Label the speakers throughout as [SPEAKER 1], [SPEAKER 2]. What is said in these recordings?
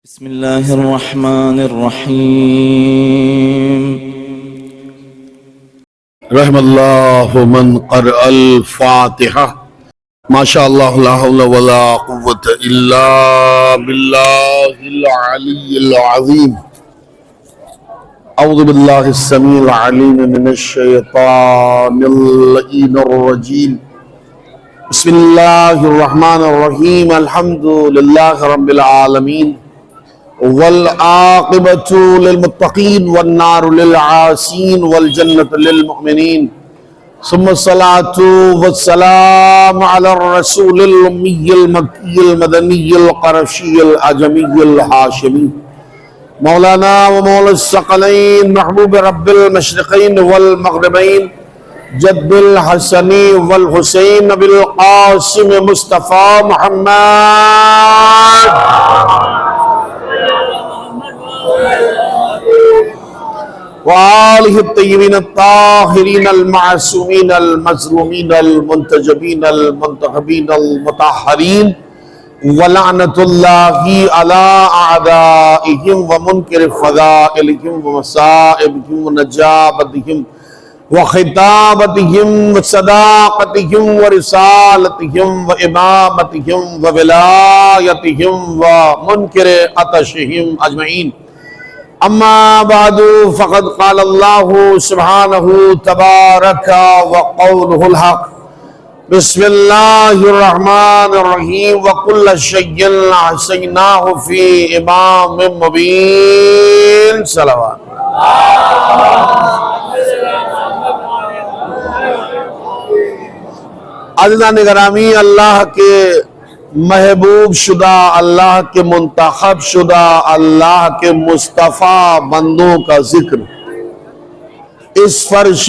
[SPEAKER 1] بسم الله الرحمن الرحيم.
[SPEAKER 2] رحم الله من قرأ الفاتحة. ما شاء الله لا حول ولا قوة إلا بالله العلي العظيم. أعوذ بالله السميع العليم من الشيطان اللعين الرجيم. بسم الله الرحمن الرحيم. الحمد لله رب العالمين والعاقبة للمتقين والنار للعاسين والجنة للمؤمنين، ثم الصلاة والسلام على الرسول الأمي المكي المدني القرشي الأعجمي الهاشمي، مولانا ومولى الثقلين محبوب رب المشرقين والمغربين، جد الحسن والحسين بالقاسم مصطفى محمد وآلہ الطیبین الطاہرین المعصومین المظلومین المنتجبین المنتخبین المطہرین، ولعنت اللہ علی اعدائہم ومنکر فضائلہم ومصائبہم ونجابتہم وخطابتہم وصداقتہم ورسالتہم وامامتہم وولایتہم ومنکر عطشہم اجمعین. اما بعد فقد قال اللہ سبحانہ تبارک وقولہ الحق. بسم اللہ الرحمن الرحیم. وکل شیء احصیناہ فی امام مبین. صلوات. عزیزان گرامی، اللہ کے محبوب شدہ، اللہ کے منتخب شدہ، اللہ کے مصطفیٰ بندوں کا ذکر اس فرش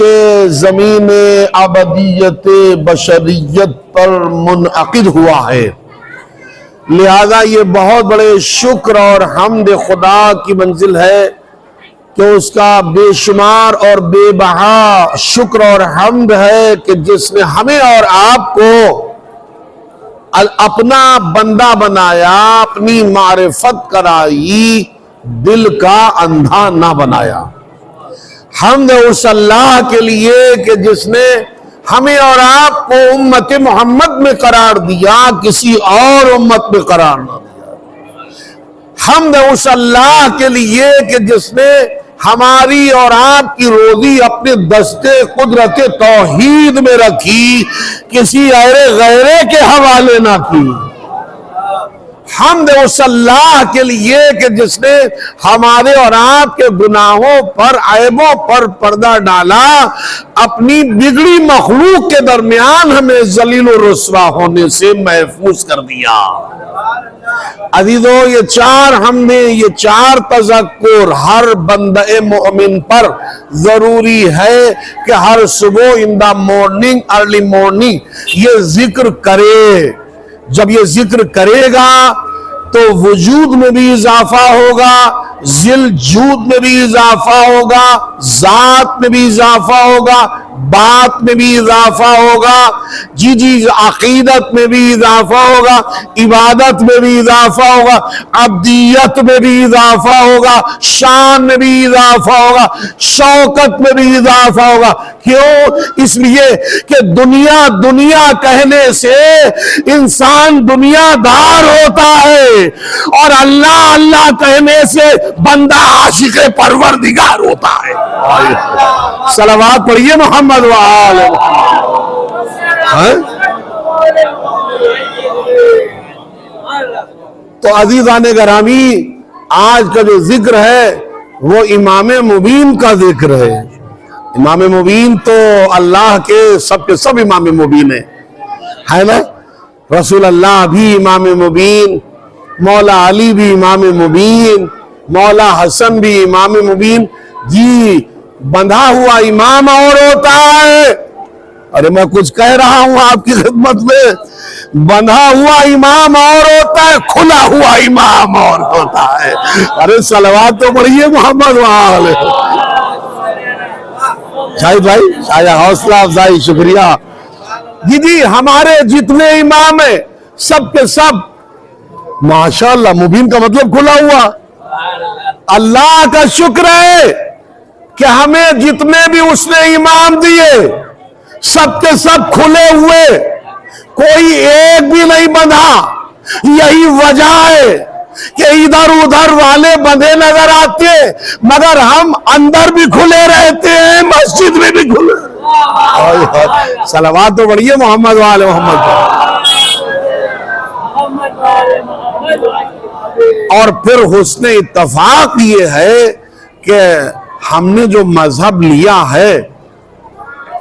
[SPEAKER 2] زمین ابدیت بشریت پر منعقد ہوا ہے، لہذا یہ بہت بڑے شکر اور حمد خدا کی منزل ہے کہ اس کا بے شمار اور بے بہا شکر اور حمد ہے کہ جس نے ہمیں اور آپ کو اپنا بندہ بنایا، اپنی معرفت کرائی، دل کا اندھا نہ بنایا. حمد اس اللہ کے لیے کہ جس نے ہمیں اور آپ کو امت محمد میں قرار دیا، کسی اور امت میں قرار نہ دیا. حمد اس اللہ کے لیے کہ جس نے ہماری اور آپ کی روزی اپنے دستے قدرت توحید میں رکھی، کسی غیرے کے حوالے نہ کی. حمد اس اللہ کے لیے کہ جس نے ہمارے اور آپ کے گناہوں پر، عیبوں پر پردہ ڈالا، اپنی بگڑی مخلوق کے درمیان ہمیں ذلیل و رسوا ہونے سے محفوظ کر دیا. عزیزو، یہ چار حمدیں، یہ چار تذکر ہر بندہ مومن پر ضروری ہے کہ ہر صبح ان دا مارننگ، ارلی مارننگ یہ ذکر کرے. جب یہ ذکر کرے گا تو وجود میں بھی اضافہ ہوگا، ذل جود میں بھی اضافہ ہوگا، ذات میں بھی اضافہ ہوگا، بات میں بھی اضافہ ہوگا، عقیدت میں بھی اضافہ ہوگا، عبادت میں بھی اضافہ ہوگا، عبدیت میں بھی اضافہ ہوگا، شان میں بھی اضافہ ہوگا، شوکت میں بھی اضافہ ہوگا. کیوں؟ اس لیے کہ دنیا دنیا کہنے سے انسان دنیا دار ہوتا ہے، اور اللہ اللہ کہنے سے بندہ عاشق پروردگار ہوتا ہے. صلوات پڑھیے محمد وآل محمد. تو عزیزان گرامی، آج کا جو ذکر ہے وہ امام مبین کا ذکر ہے. امام مبین تو اللہ کے سب امام مبین ہے نا. رسول اللہ بھی امام مبین، مولا علی بھی امام مبین، مولا حسن بھی امام مبین. جی، بندھا ہوا امام اور ہوتا ہے. ارے میں کچھ کہہ رہا ہوں آپ کی خدمت میں. بندھا ہوا امام اور ہوتا ہے، کھلا ہوا امام اور ہوتا ہے. ارے صلوات تو پڑھیے محمد والے. شاہد بھائی، شاید حوصلہ افزائی، شکریہ. جی ہمارے جتنے امام ہیں سب کے سب ماشاءاللہ، مبین کا مطلب کھلا ہوا۔ اللہ کا شکر ہے کہ ہمیں جتنے بھی اس نے امام دیے سب کے سب کھلے ہوئے، کوئی ایک بھی نہیں بندھا۔ یہی وجہ ہے کہ ادھر ادھر والے بندھے نظر آتے مگر ہم اندر بھی کھلے رہتے ہیں، مسجد میں بھی کھلے۔ صلوات تو بڑھیے محمد والے محمد۔ اور پھر حسن اتفاق یہ ہے کہ ہم نے جو مذہب لیا ہے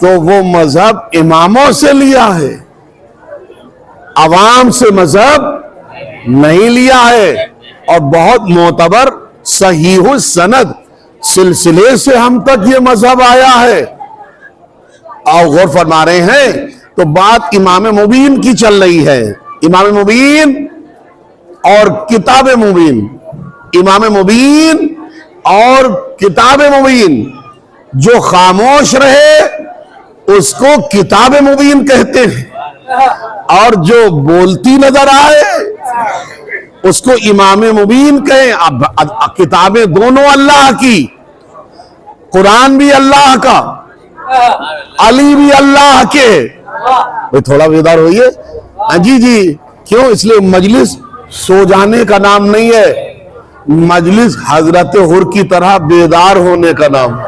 [SPEAKER 2] تو وہ مذہب اماموں سے لیا ہے، عوام سے مذہب نہیں لیا ہے، اور بہت معتبر صحیح السند سلسلے سے ہم تک یہ مذہب آیا ہے۔ اور غور فرما رہے ہیں تو بات امام مبین کی چل رہی ہے، امام مبین اور کتاب مبین، امام مبین اور کتاب مبین۔ جو خاموش رہے اس کو کتاب مبین کہتے ہیں، اور جو بولتی نظر آئے اس کو امام مبین کہیں۔ اب کتابیں دونوں اللہ کی، قرآن بھی اللہ کا، علی بھی اللہ کے۔ تھوڑا بیدار ہوئیے۔ جی جی، کیوں؟ اس لیے مجلس سو جانے کا نام نہیں ہے، مجلس حضرت حر کی طرح بیدار ہونے کا نام۔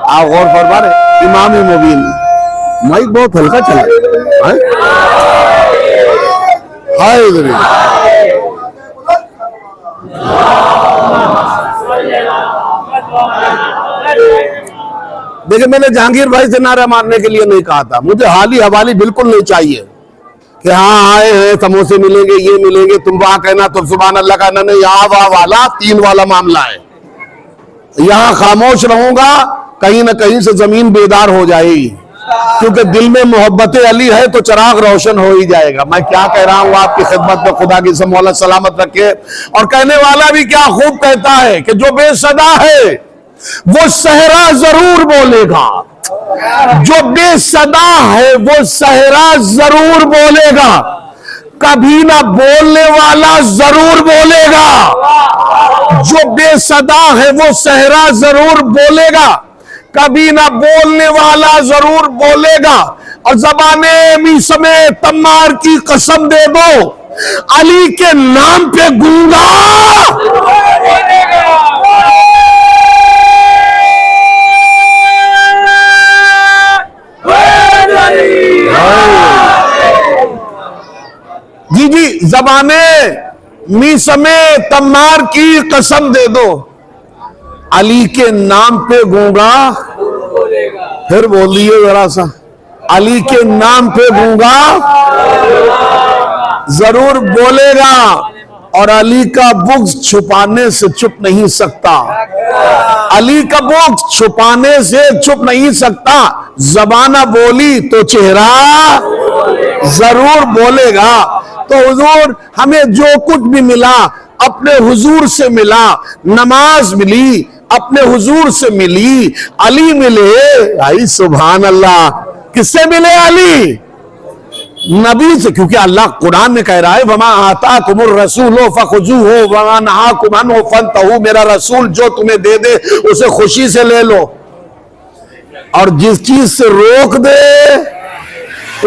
[SPEAKER 2] آپ غور فرما رہے، امام مبین۔ مائک بہت ہلکا چلا دیکھیں، میں نے جہانگیر بھائی سے نعرہ مارنے کے لیے نہیں کہا تھا، مجھے حالی حوالی بالکل نہیں چاہیے کہ ہاں آئے ہیں سموسے ملیں گے، یہ ملیں گے، تم وہاں کہنا تو سبحان اللہ کہنا نہیں۔ یہاں واہ والا 3 والا معاملہ ہے، یہاں خاموش رہوں گا کہیں نہ کہیں سے زمین بیدار ہو جائے گی، کیونکہ دل میں محبت علی ہے تو چراغ روشن ہو ہی جائے گا۔ میں کیا کہہ رہا ہوں آپ کی خدمت میں، خدا کی مولا سلامت رکھے۔ اور کہنے والا بھی کیا خوب کہتا ہے کہ جو بے صدا ہے وہ صحرا ضرور بولے گا، جو بے صدا ہے وہ صحرا ضرور بولے گا، کبھی نہ بولنے والا ضرور بولے گا۔ جو بے صدا ہے وہ صحرا ضرور بولے گا، کبھی نہ بولنے والا ضرور بولے گا۔ اور زبان میثم تمار کی قسم دے دو، علی کے نام پہ گونگا جی جی، زبان میثم تمار کی قسم دے دو، علی کے نام پہ گونگا، پھر بول دیئے ذرا سا، علی کے نام پہ گونگا ضرور بولے گا، اور علی کا بغض چھپانے سے چھپ نہیں سکتا، علی کا بغض چھپانے سے چھپ نہیں سکتا۔ زبانہ بولی تو چہرہ ضرور بولے گا۔ تو حضور ہمیں جو کچھ بھی ملا اپنے حضور سے ملا، نماز ملی اپنے حضور سے ملی، علی ملے، آئی سبحان اللہ۔ کس سے ملے؟ علی، نبی سے، کیونکہ اللہ قرآن میں کہہ رہا ہے وَمَا آتَاكُمُ الرَّسُولُ فَخُذُوهُ وَمَا نَهَاكُمْ عَنْهُ فَانْتَهُوا۔ میرا رسول جو تمہیں دے دے اسے خوشی سے لے لو، اور جس چیز سے روک دے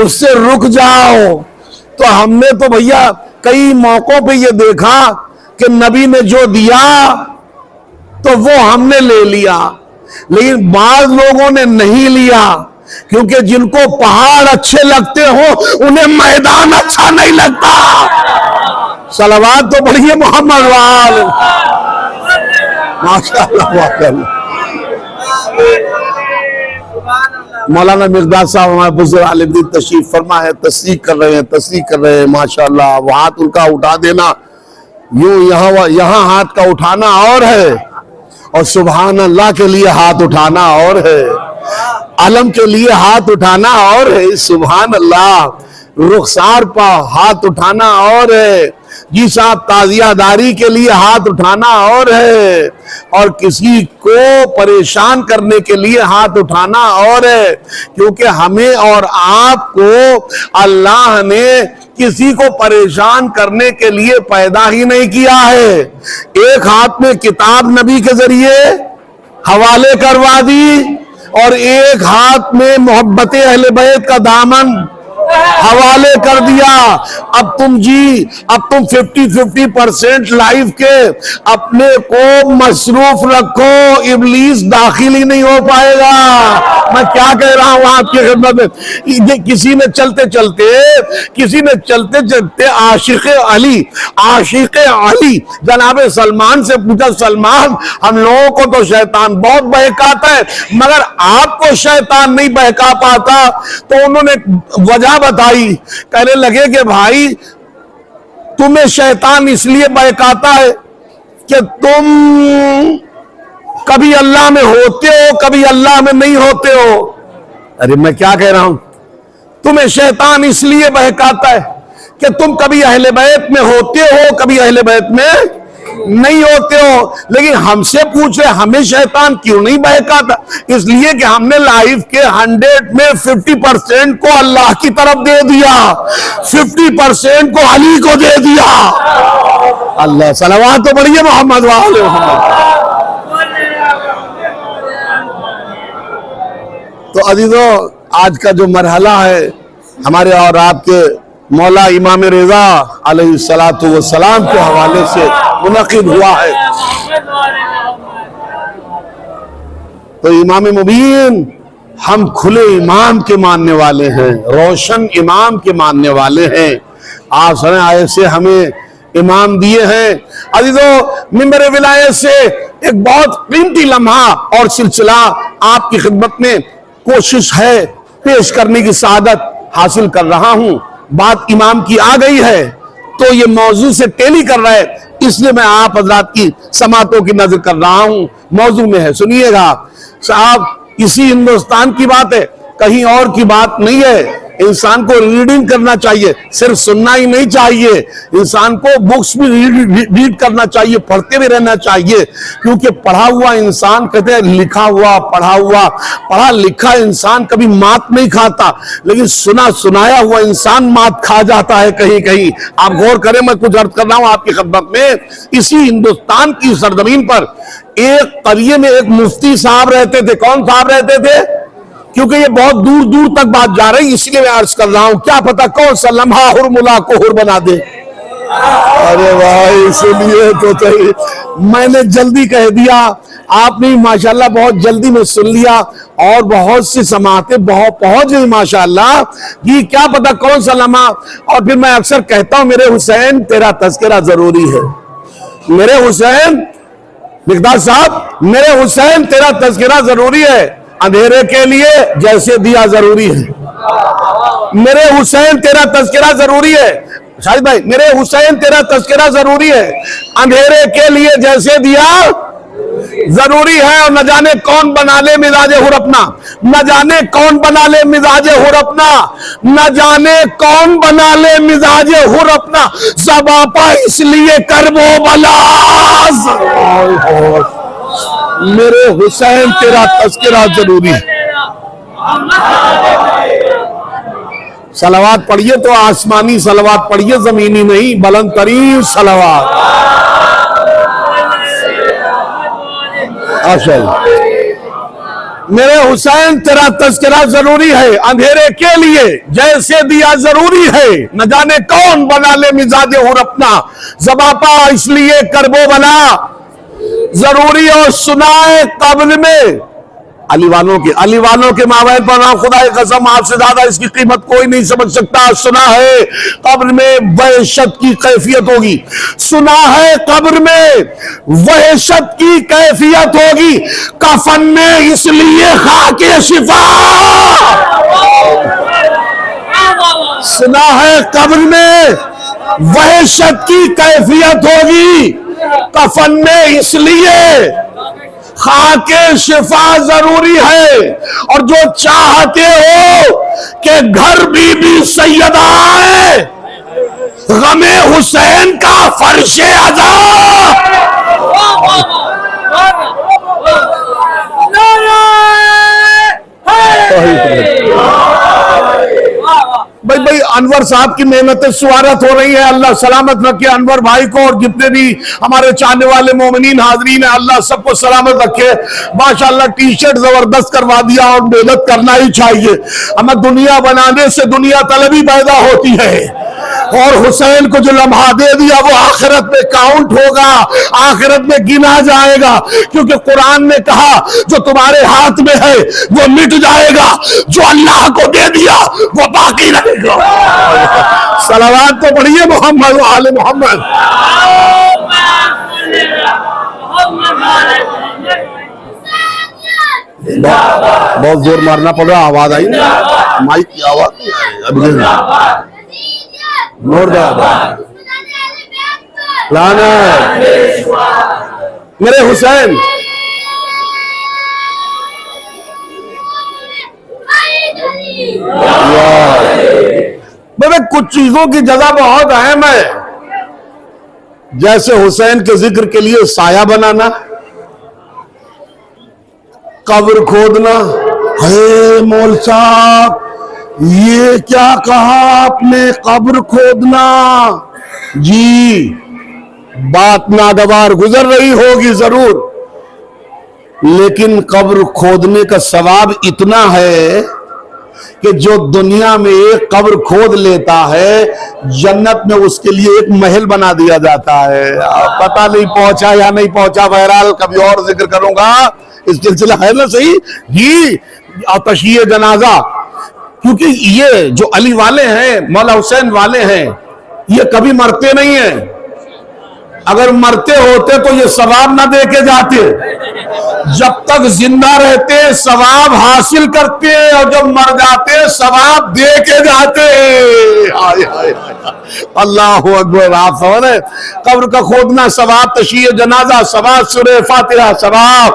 [SPEAKER 2] اس سے رک جاؤ۔ تو ہم نے تو بھیا کئی موقعوں پہ یہ دیکھا کہ نبی نے جو دیا تو وہ ہم نے لے لیا، لیکن بعض لوگوں نے نہیں لیا، کیونکہ جن کو پہاڑ اچھے لگتے ہوں انہیں میدان اچھا نہیں لگتا۔ صلوات تو پڑھیے محمد وال، ماشاءاللہ ماشاءاللہ۔ مولانا مقداد صاحب ہمارے بزرگ عالم دین تشریف فرما ہے، تصدیق کر رہے ہیں ماشاءاللہ۔ وہ ہاتھ ان کا اٹھا دینا یوں یہاں ہاتھ کا اٹھانا اور ہے، اور سبحان اللہ کے لیے ہاتھ اٹھانا اور ہے، علم کے لیے ہاتھ اٹھانا اور ہے، سبحان اللہ۔ رخسار پا ہاتھ اٹھانا اور ہے، جی صاحب تعزیہ داری کے لیے ہاتھ اٹھانا اور ہے، اور کسی کو پریشان کرنے کے لیے ہاتھ اٹھانا اور ہے، کیونکہ ہمیں اور آپ کو اللہ نے کسی کو پریشان کرنے کے لیے پیدا ہی نہیں کیا ہے۔ ایک ہاتھ میں کتاب نبی کے ذریعے حوالے کروا دی اور ایک ہاتھ میں محبت اہل بیت کا دامن حوالے کر دیا۔ اب تم 50% لائف کے اپنے کو مصروف رکھو، ابلیس داخل ہی نہیں ہو پائے گا۔ میں کیا کہہ رہا ہوں آپ کی خدمت میں، کسی نے چلتے چلتے عاشق علی جناب سلمان سے پوچھا، سلمان ہم لوگوں کو تو شیطان بہت بہکاتا ہے مگر آپ کو شیطان نہیں بہکا پاتا، تو انہوں نے وجہ بتائی، کہنے لگے کہ بھائی تمہیں شیطان اس لیے بہکاتا ہے کہ تم کبھی اللہ میں ہوتے ہو کبھی اللہ میں نہیں ہوتے ہو۔ ارے میں کیا کہہ رہا ہوں، تمہیں شیطان اس لیے بہکاتا ہے کہ تم کبھی اہل بیت میں ہوتے ہو کبھی اہل بیت میں نہیں ہوتے ہو، لیکن ہم سے پوچھ رہے ہمیں شیطان کیوں نہیں بہکاتا؟ اس لیے کہ ہم نے لائف کے 100 میں 50% کو اللہ کی طرف دے دیا، 50% کو علی کو دے دیا۔ اللہ صلوات تو پڑھیے محمد وآل محمد۔ تو عزیزو، آج کا جو مرحلہ ہے ہمارے اور آپ کے مولا امام رضا علیہ السلام کے حوالے سے منعقد ہوا ہے۔ تو امام مبین، ہم کھلے امام کے ماننے والے ہیں، روشن امام کے ماننے والے ہیں۔ آپ سنیں ایسے ہمیں امام دیے ہیں۔ عزیزو، منبر ولایت سے ایک بہت قیمتی لمحہ اور سلسلہ آپ کی خدمت میں کوشش ہے پیش کرنے کی سعادت حاصل کر رہا ہوں۔ بات امام کی آ گئی ہے تو یہ موضوع سے ٹیلی کر رہا ہے، اس لیے میں آپ حضرات کی سماعتوں کی نظر کر رہا ہوں۔ موضوع میں ہے، سنیے گا صاحب، اسی ہندوستان کی بات ہے، کہیں اور کی بات نہیں ہے۔ انسان کو ریڈنگ کرنا چاہیے، صرف سننا ہی نہیں چاہیے، انسان کو بکس بھی ریڈ کرنا چاہیے، پڑھتے بھی رہنا چاہیے، کیونکہ پڑھا ہوا انسان، کہتے ہیں لکھا ہوا پڑھا لکھا انسان کبھی مات نہیں کھاتا، لیکن سنایا ہوا انسان مات کھا جاتا ہے کہیں کہیں۔ آپ غور کریں، میں کچھ عرض کر رہا ہوں آپ کی خدمت میں۔ اسی ہندوستان کی سرزمین پر ایک قریے میں ایک مفتی صاحب رہتے تھے۔ کون صاحب رہتے تھے؟ کیونکہ یہ بہت دور دور تک بات جا رہی، اس لیے میں عرض کر رہا ہوں، کیا پتا کون سا لمحہ حرملا کو حر بنا دے۔ ارے بھائی، اس لیے تو میں نے جلدی کہہ دیا، آپ نے ماشاءاللہ بہت جلدی میں سن لیا، اور بہت سی سماعتیں پہنچ گئی ماشاءاللہ، یہ کیا پتا کون سا لمحہ۔ اور پھر میں اکثر کہتا ہوں، میرے حسین تیرا تذکرہ ضروری ہے، میرے حسین مقداد صاحب، میرے حسین تیرا تذکرہ ضروری ہے، اندھیرے کے لیے جیسے دیا ضروری ہے۔ میرے حسین تیرا تذکرہ ضروری ہے شاہد بھائی، میرے حسین تیرا تذکرہ ضروری ہے، اندھیرے کے لیے جیسے دیا ضروری ہے۔ اور نہ جانے کون بنا لے مزاج حر اپنا، نہ جانے کون بنا لے مزاج حر اپنا، نہ جانے کون بنا لے مزاج حر اپنا، سب آپا اس لیے کرب و بلاز۔ میرے حسین تیرا تذکرہ ضروری ہے۔ صلوات پڑھیے تو آسمانی صلوات پڑھیے، زمینی نہیں، بلند ترین صلوات۔ میرے حسین تیرا تذکرہ ضروری ہے، اندھیرے کے لیے جیسے دیا ضروری ہے، نہ جانے کون بنا لے مزاج حر اپنا، زباپا اس لیے کربو بنا ضروری۔ اور سنائے قبر میں علی والوں کے مابین پر نام خدا کی قسم، آپ سے زیادہ اس کی قیمت کوئی نہیں سمجھ سکتا۔ سنا ہے قبر میں وحشت کی کیفیت ہوگی، سنا ہے قبر میں وحشت کی کیفیت ہوگی، کفن میں اس لیے خاک شفا، سنا ہے قبر میں وحشت کی کیفیت ہوگی، کفن میں اس لیے خاک شفا ضروری ہے۔ اور جو چاہتے ہو کہ گھر بی بی سیدہ آئے، غم حسین کا فرش عزا، بھائی انور انور صاحب کی محنتیں سوارت ہو رہی ہیں. اللہ سلامت رکھے انور بھائی کو اور جتنے بھی ہمارے چاہنے والے مومنین حاضرین ہیں, اللہ سب کو سلامت رکھے. ماشاءاللہ ٹی شرٹ زبردست کروا دیا, اور محنت کرنا ہی چاہیے. ہمیں دنیا بنانے سے دنیا طلبی پیدا ہوتی ہے, اور حسین کو جو لمحہ دے دیا وہ آخرت میں کاؤنٹ ہوگا, آخرت میں گنا جائے گا. کیونکہ قرآن نے کہا جو تمہارے ہاتھ میں ہے وہ مٹ جائے گا, جو اللہ کو دے دیا وہ باقی رہے گا. صلوات تو پڑھیے محمد و آل محمد. بہت زور مارنا پڑ رہا, آواز آئی نا, مائک کی آواز نہیں آئی. لانا میرے حسین. کچھ چیزوں کی جگہ بہت اہم ہے, جیسے حسین کے ذکر کے لیے سایہ بنانا, قبر کھودنا. ہے مول صاحب یہ کیا کہا آپ نے, قبر کھودنا؟ جی بات ناگوار گزر رہی ہوگی ضرور, لیکن قبر کھودنے کا ثواب اتنا ہے کہ جو دنیا میں ایک قبر کھود لیتا ہے, جنت میں اس کے لیے ایک محل بنا دیا جاتا ہے. پتہ نہیں پہنچا یا نہیں پہنچا, بہرحال کبھی اور ذکر کروں گا. اس سلسلہ ہے نا صحیح جی. تشییع جنازہ, کیونکہ یہ جو علی والے ہیں, مولا حسین والے ہیں, یہ کبھی مرتے نہیں ہیں. اگر مرتے ہوتے تو یہ ثواب نہ دے کے جاتے. جب تک زندہ رہتے ثواب حاصل کرتے, اور جب مر جاتے ثواب دے کے جاتے. اللہ اکبر. آپ سمجھ رہے, قبر کا کھودنا ثواب, تشییع جنازہ ثواب, سورہ فاتحہ ثواب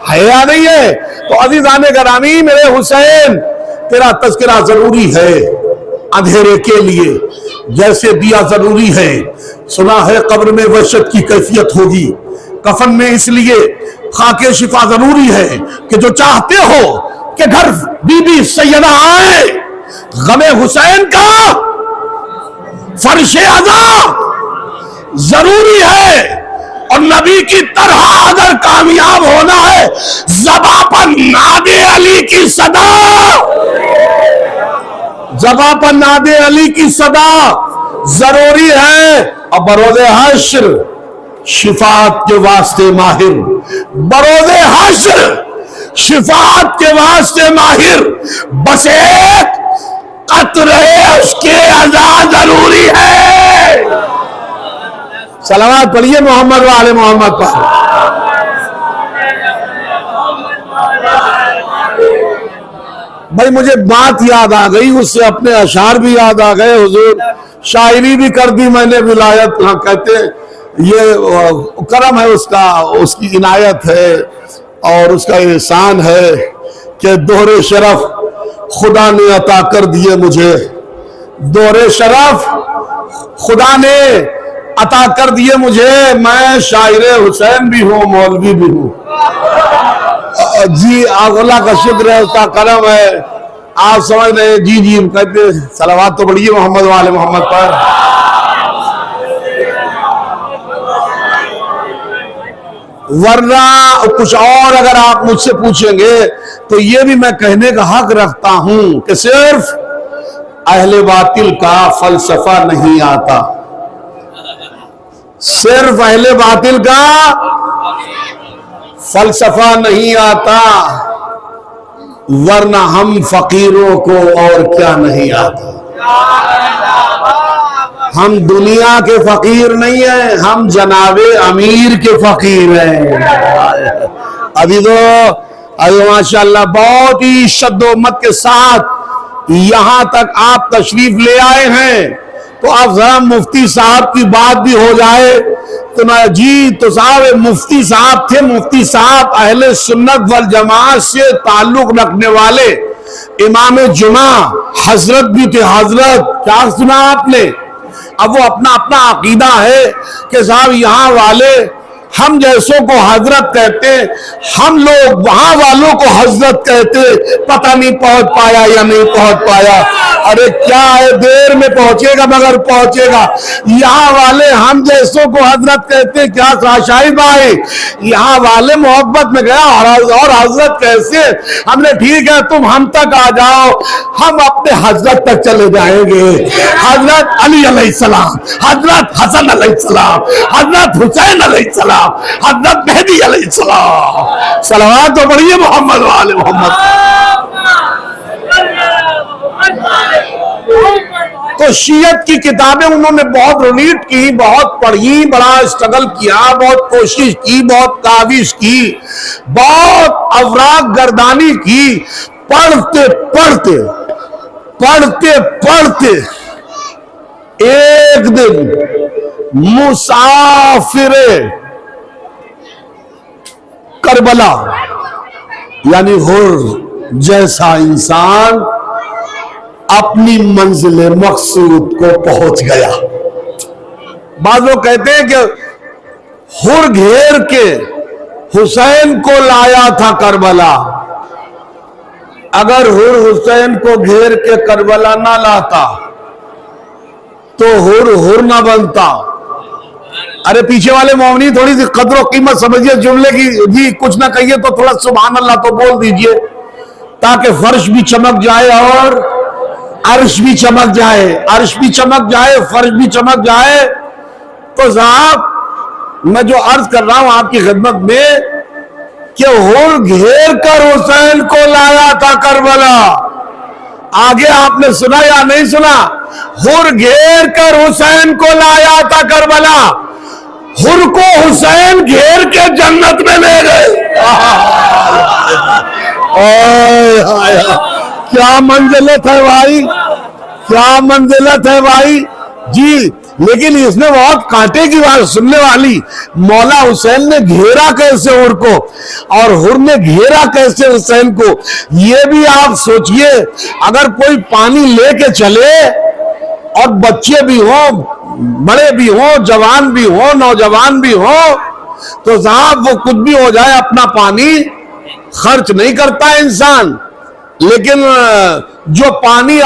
[SPEAKER 2] ہے یا نہیں ہے؟ تو عزیزان گرامی, میرے حسین تیرا تذکرہ ضروری ہے اندھیرے کے لیے, جیسے دیا ضروری ہے. سنا ہے قبر میں وحشت کی کیفیت ہوگی, کفن میں اس لیے خاک شفا ضروری ہے کہ جو چاہتے ہو کہ گھر بی بی سیدہ آئے, غم حسین کا فرش عزا ضروری ہے. اور نبی کی طرح اگر کامیاب ہونا ہے, زباں پر ناد علی کی صدا, زباں پر ناد علی کی صدا ضروری ہے. اور بروز حشر شفاعت کے واسطے ماہر, بروز حشر شفاعت کے واسطے ماہر, بس ایک قطرے اس کے عزا ضروری ہے. صلوات پڑھیے محمد و آل محمد پر. بھائی مجھے بات یاد آ گئی, اس سے اپنے اشعار بھی یاد آ گئے. حضور شاعری بھی کر دی میں نے, ولایت کہتے یہ کرم ہے اس کا, اس کی عنایت ہے اور اس کا احسان ہے کہ دوہرے شرف خدا نے عطا کر دیے مجھے. دوہرے شرف خدا نے عطا کر دیے مجھے, میں شاعر حسین بھی ہوں, مولوی بھی ہوں. جی اللہ کا شکر ہے, اس کا کرم ہے. آپ سمجھ رہے جی جی کہتے. صلوات تو پڑھیے محمد و آل محمد پر. ورنہ کچھ اور اگر آپ مجھ سے پوچھیں گے تو یہ بھی میں کہنے کا حق رکھتا ہوں کہ صرف اہل باطل کا فلسفہ نہیں آتا, صرف اہل باطل کا فلسفہ نہیں آتا, ورنہ ہم فقیروں کو اور کیا نہیں آتا. ہم دنیا کے فقیر نہیں ہیں, ہم جناب امیر کے فقیر ہیں. ابھی ماشاءاللہ بہت ہی شد و مت کے ساتھ یہاں تک آپ تشریف لے آئے ہیں, تو آپ ذرا مفتی صاحب کی بات بھی ہو جائے تو نا جی. تو صاحب مفتی صاحب تھے, مفتی صاحب اہل سنت والجماعت سے تعلق رکھنے والے امام جمعہ حضرت بھی تھے. حضرت کیا سنا آپ نے؟ اب وہ اپنا اپنا عقیدہ ہے کہ صاحب یہاں والے ہم جیسوں کو حضرت کہتے، ہم لوگ وہاں والوں کو حضرت کہتے، پتہ نہیں پہنچ پایا یا نہیں پہنچ پایا۔ ارے کیا ہے، دیر میں پہنچے گا مگر پہنچے گا۔ یہاں والے ہم جیسوں کو حضرت کہتے، کیا شاہد بھائی، یہاں والے محبت میں گیا اور حضرت کیسے؟ ہم نے ٹھیک ہے تم ہم تک آ جاؤ، ہم اپنے حضرت تک چلے جائیں گے۔ حضرت علی علیہ السلام، حضرت حسن علیہ السلام، حضرت حسین علیہ السلام، حضرت مہدی علیہ السلام، صلوات تو پڑھیے محمد وآل محمد۔ تو شیعت کی کتابیں انہوں نے بہت ریڈ کی، بہت پڑھی، بڑا اسٹرگل کیا، بہت کوشش کی، بہت کاوش کی، بہت اوراق گردانی کی۔ پڑھتے پڑھتے پڑھتے پڑھتے ایک دن مسافر کربلا یعنی حر جیسا انسان اپنی منزل مقصود کو پہنچ گیا۔ بعض لوگ کہتے ہیں کہ حر گھیر کے حسین کو لایا تھا کربلا، اگر حر حسین کو گھیر کے کربلا نہ لاتا تو حر نہ بنتا۔ ارے پیچھے والے مومنی تھوڑی سی قدر و قیمت سمجھیے جملے کی، جی کچھ نہ کہیے تو تھوڑا سبحان اللہ تو بول دیجئے تاکہ فرش بھی چمک جائے اور عرش بھی چمک جائے، عرش بھی چمک جائے، فرش بھی چمک جائے۔ تو صاحب میں جو عرض کر رہا ہوں آپ کی خدمت میں کہ حر گھیر کر حسین کو لایا تھا کربلا، آگے آپ نے سنا یا نہیں سنا؟ حر گھیر کر حسین کو لایا تھا کربلا، حر کو حسین گھیر کے جنت میں لے گئے۔ کیا منزلت ہے بھائی، کیا منزلت ہے بھائی جی۔ لیکن اس نے بہت کانٹے کی بات سننے والی، مولا حسین نے گھیرا کیسے حر کو اور حر نے گھیرا کیسے حسین کو، یہ بھی آپ سوچئے۔ اگر کوئی پانی لے کے چلے اور بچے بھی ہوں، بڑے بھی ہوں، جوان بھی ہوں، نوجوان بھی ہوں، تو صاحب وہ کچھ بھی ہو جائے اپنا پانی خرچ نہیں کرتا انسان، لیکن جو پانی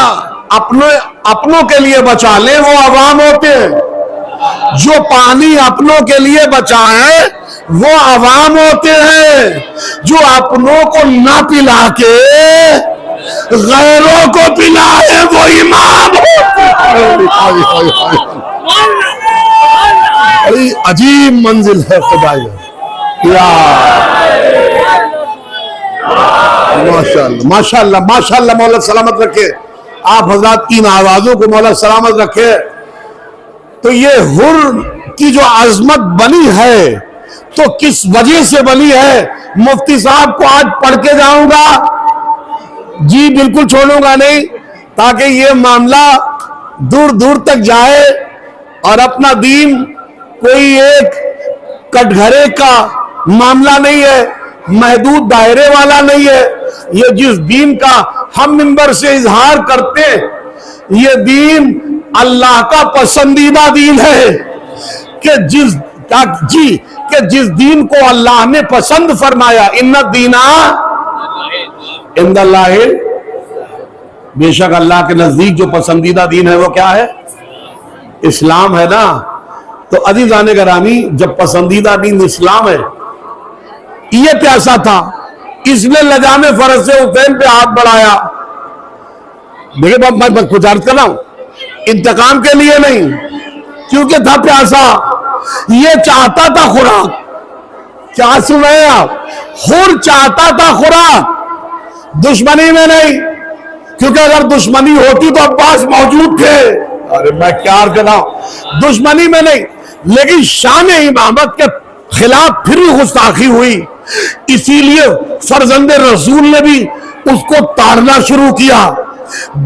[SPEAKER 2] اپنوں کے لیے بچا لیں وہ عوام ہوتے ہیں، جو پانی اپنوں کے لیے بچائیں وہ عوام ہوتے ہیں، جو اپنوں کو نہ پلا کے غیروں کو پلائے وہ امام ہوتے ہیں۔ عجیب منزل ہے خدایا، کیا ماشاءاللہ ماشاءاللہ ماشاءاللہ۔ مولا سلامت رکھے آپ حضرات کی ان آوازوں کو، مولا سلامت رکھے۔ تو یہ حر کی جو عظمت بنی ہے تو کس وجہ سے بنی ہے؟ مفتی صاحب کو آج پڑھ کے جاؤں گا، جی بالکل چھوڑوں گا نہیں، تاکہ یہ معاملہ دور دور تک جائے اور اپنا دین کوئی ایک کٹ گھرے کا معاملہ نہیں ہے، محدود دائرے والا نہیں ہے۔ یہ جس دین کا ہم منبر سے اظہار کرتے، یہ دین اللہ کا پسندیدہ دین ہے کہ جس دین کو اللہ نے پسند فرمایا، ان الدین عند اللہ، بے شک اللہ کے نزدیک جو پسندیدہ دین ہے وہ کیا ہے؟ اسلام ہے نا۔ تو عزیزان گرامی، جب پسندیدہ دین اسلام ہے، یہ پیاسا تھا، اس نے لجام فرض سے حسین پہ ہاتھ بڑھایا۔ دیکھیں میں کچھ عرض کر رہا ہوں، انتقام کے لیے نہیں، کیونکہ تھا پیاسا، یہ چاہتا تھا خوراک۔ کیا سن رہے ہیں آپ؟ حر چاہتا تھا خوراک، دشمنی میں نہیں، کیونکہ اگر دشمنی ہوتی تو عباس موجود تھے۔ ارے میں کیا کر رہا ہوں، دشمنی میں نہیں، لیکن شان امامت کے خلاف پھر بھی گستاخی ہوئی، اسی لیے فرزند رسول نے بھی اس کو تارنا شروع کیا۔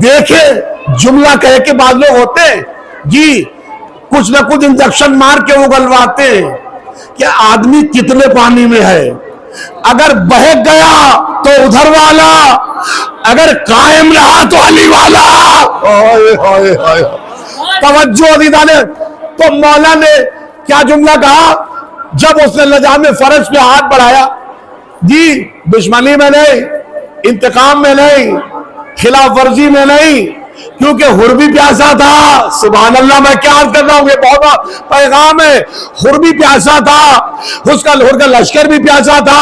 [SPEAKER 2] دیکھے جملہ کہہ کے بعض لوگ ہوتے ہیں جی کچھ نہ کچھ انجیکشن مار کے اگلواتے ہیں کہ آدمی کتنے پانی میں ہے، اگر بہک گیا تو ادھر والا، اگر قائم رہا تو علی والا۔ توجہ عزیزانے، تو مولا نے کیا جملہ کہا جب اس نے لجام فرج پہ ہاتھ بڑھایا، جی دشمنی میں نہیں، انتقام میں نہیں، خلاف ورزی میں نہیں، کیونکہ حر بھی پیاسا تھا. سبحان اللہ، میں کیا عرض کر رہا ہوں، یہ بہت پیغام ہے. حر بھی پیاسا تھا، حر کا لشکر بھی پیاسا تھا،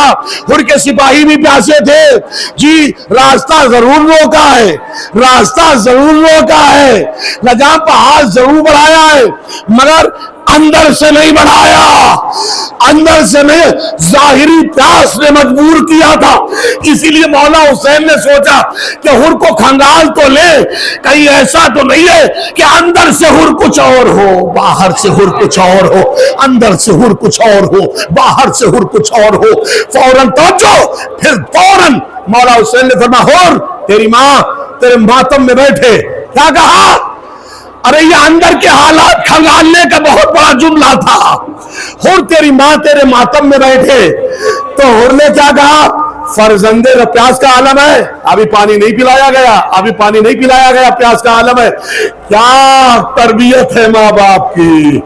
[SPEAKER 2] حر کے سپاہی بھی پیاسے تھے. جی راستہ ضرور روکا ہے، راستہ ضرور روکا ہے، لجام پہ ہاتھ ضرور بڑھایا ہے، مگر اندر سے نہیں بڑھایا، اندر سے نہیں، ظاہری پیاس نے مجبور کیا تھا. اسی لیے مولا حسین نے سوچا کہ حر کو کھنگال تو لے، کہیں ایسا تو نہیں ہے کہ اندر سے حر کچھ اور ہو، باہر سے حر کچھ اور ہو، اندر سے حر کچھ اور ہو، باہر سے حر کچھ اور ہو. فوراً توجہ، پھر فوراً مولا حسین نے فرمایا حر تیری ماں تیرے ماتم میں بیٹھے. کیا کہا؟ ارے یہ اندر کے حالات کھنگالنے کا بہت بڑا جملہ تھا. حر تیری ماں تیرے ماتم میں بیٹھے. تو حر نے کیا کہا؟ فرزندے کا پیاس کا عالم ہے، ابھی پانی نہیں پلایا گیا، ابھی پانی نہیں پلایا گیا، پیاس کا عالم ہے. کیا تربیت ہے ماں باپ کی،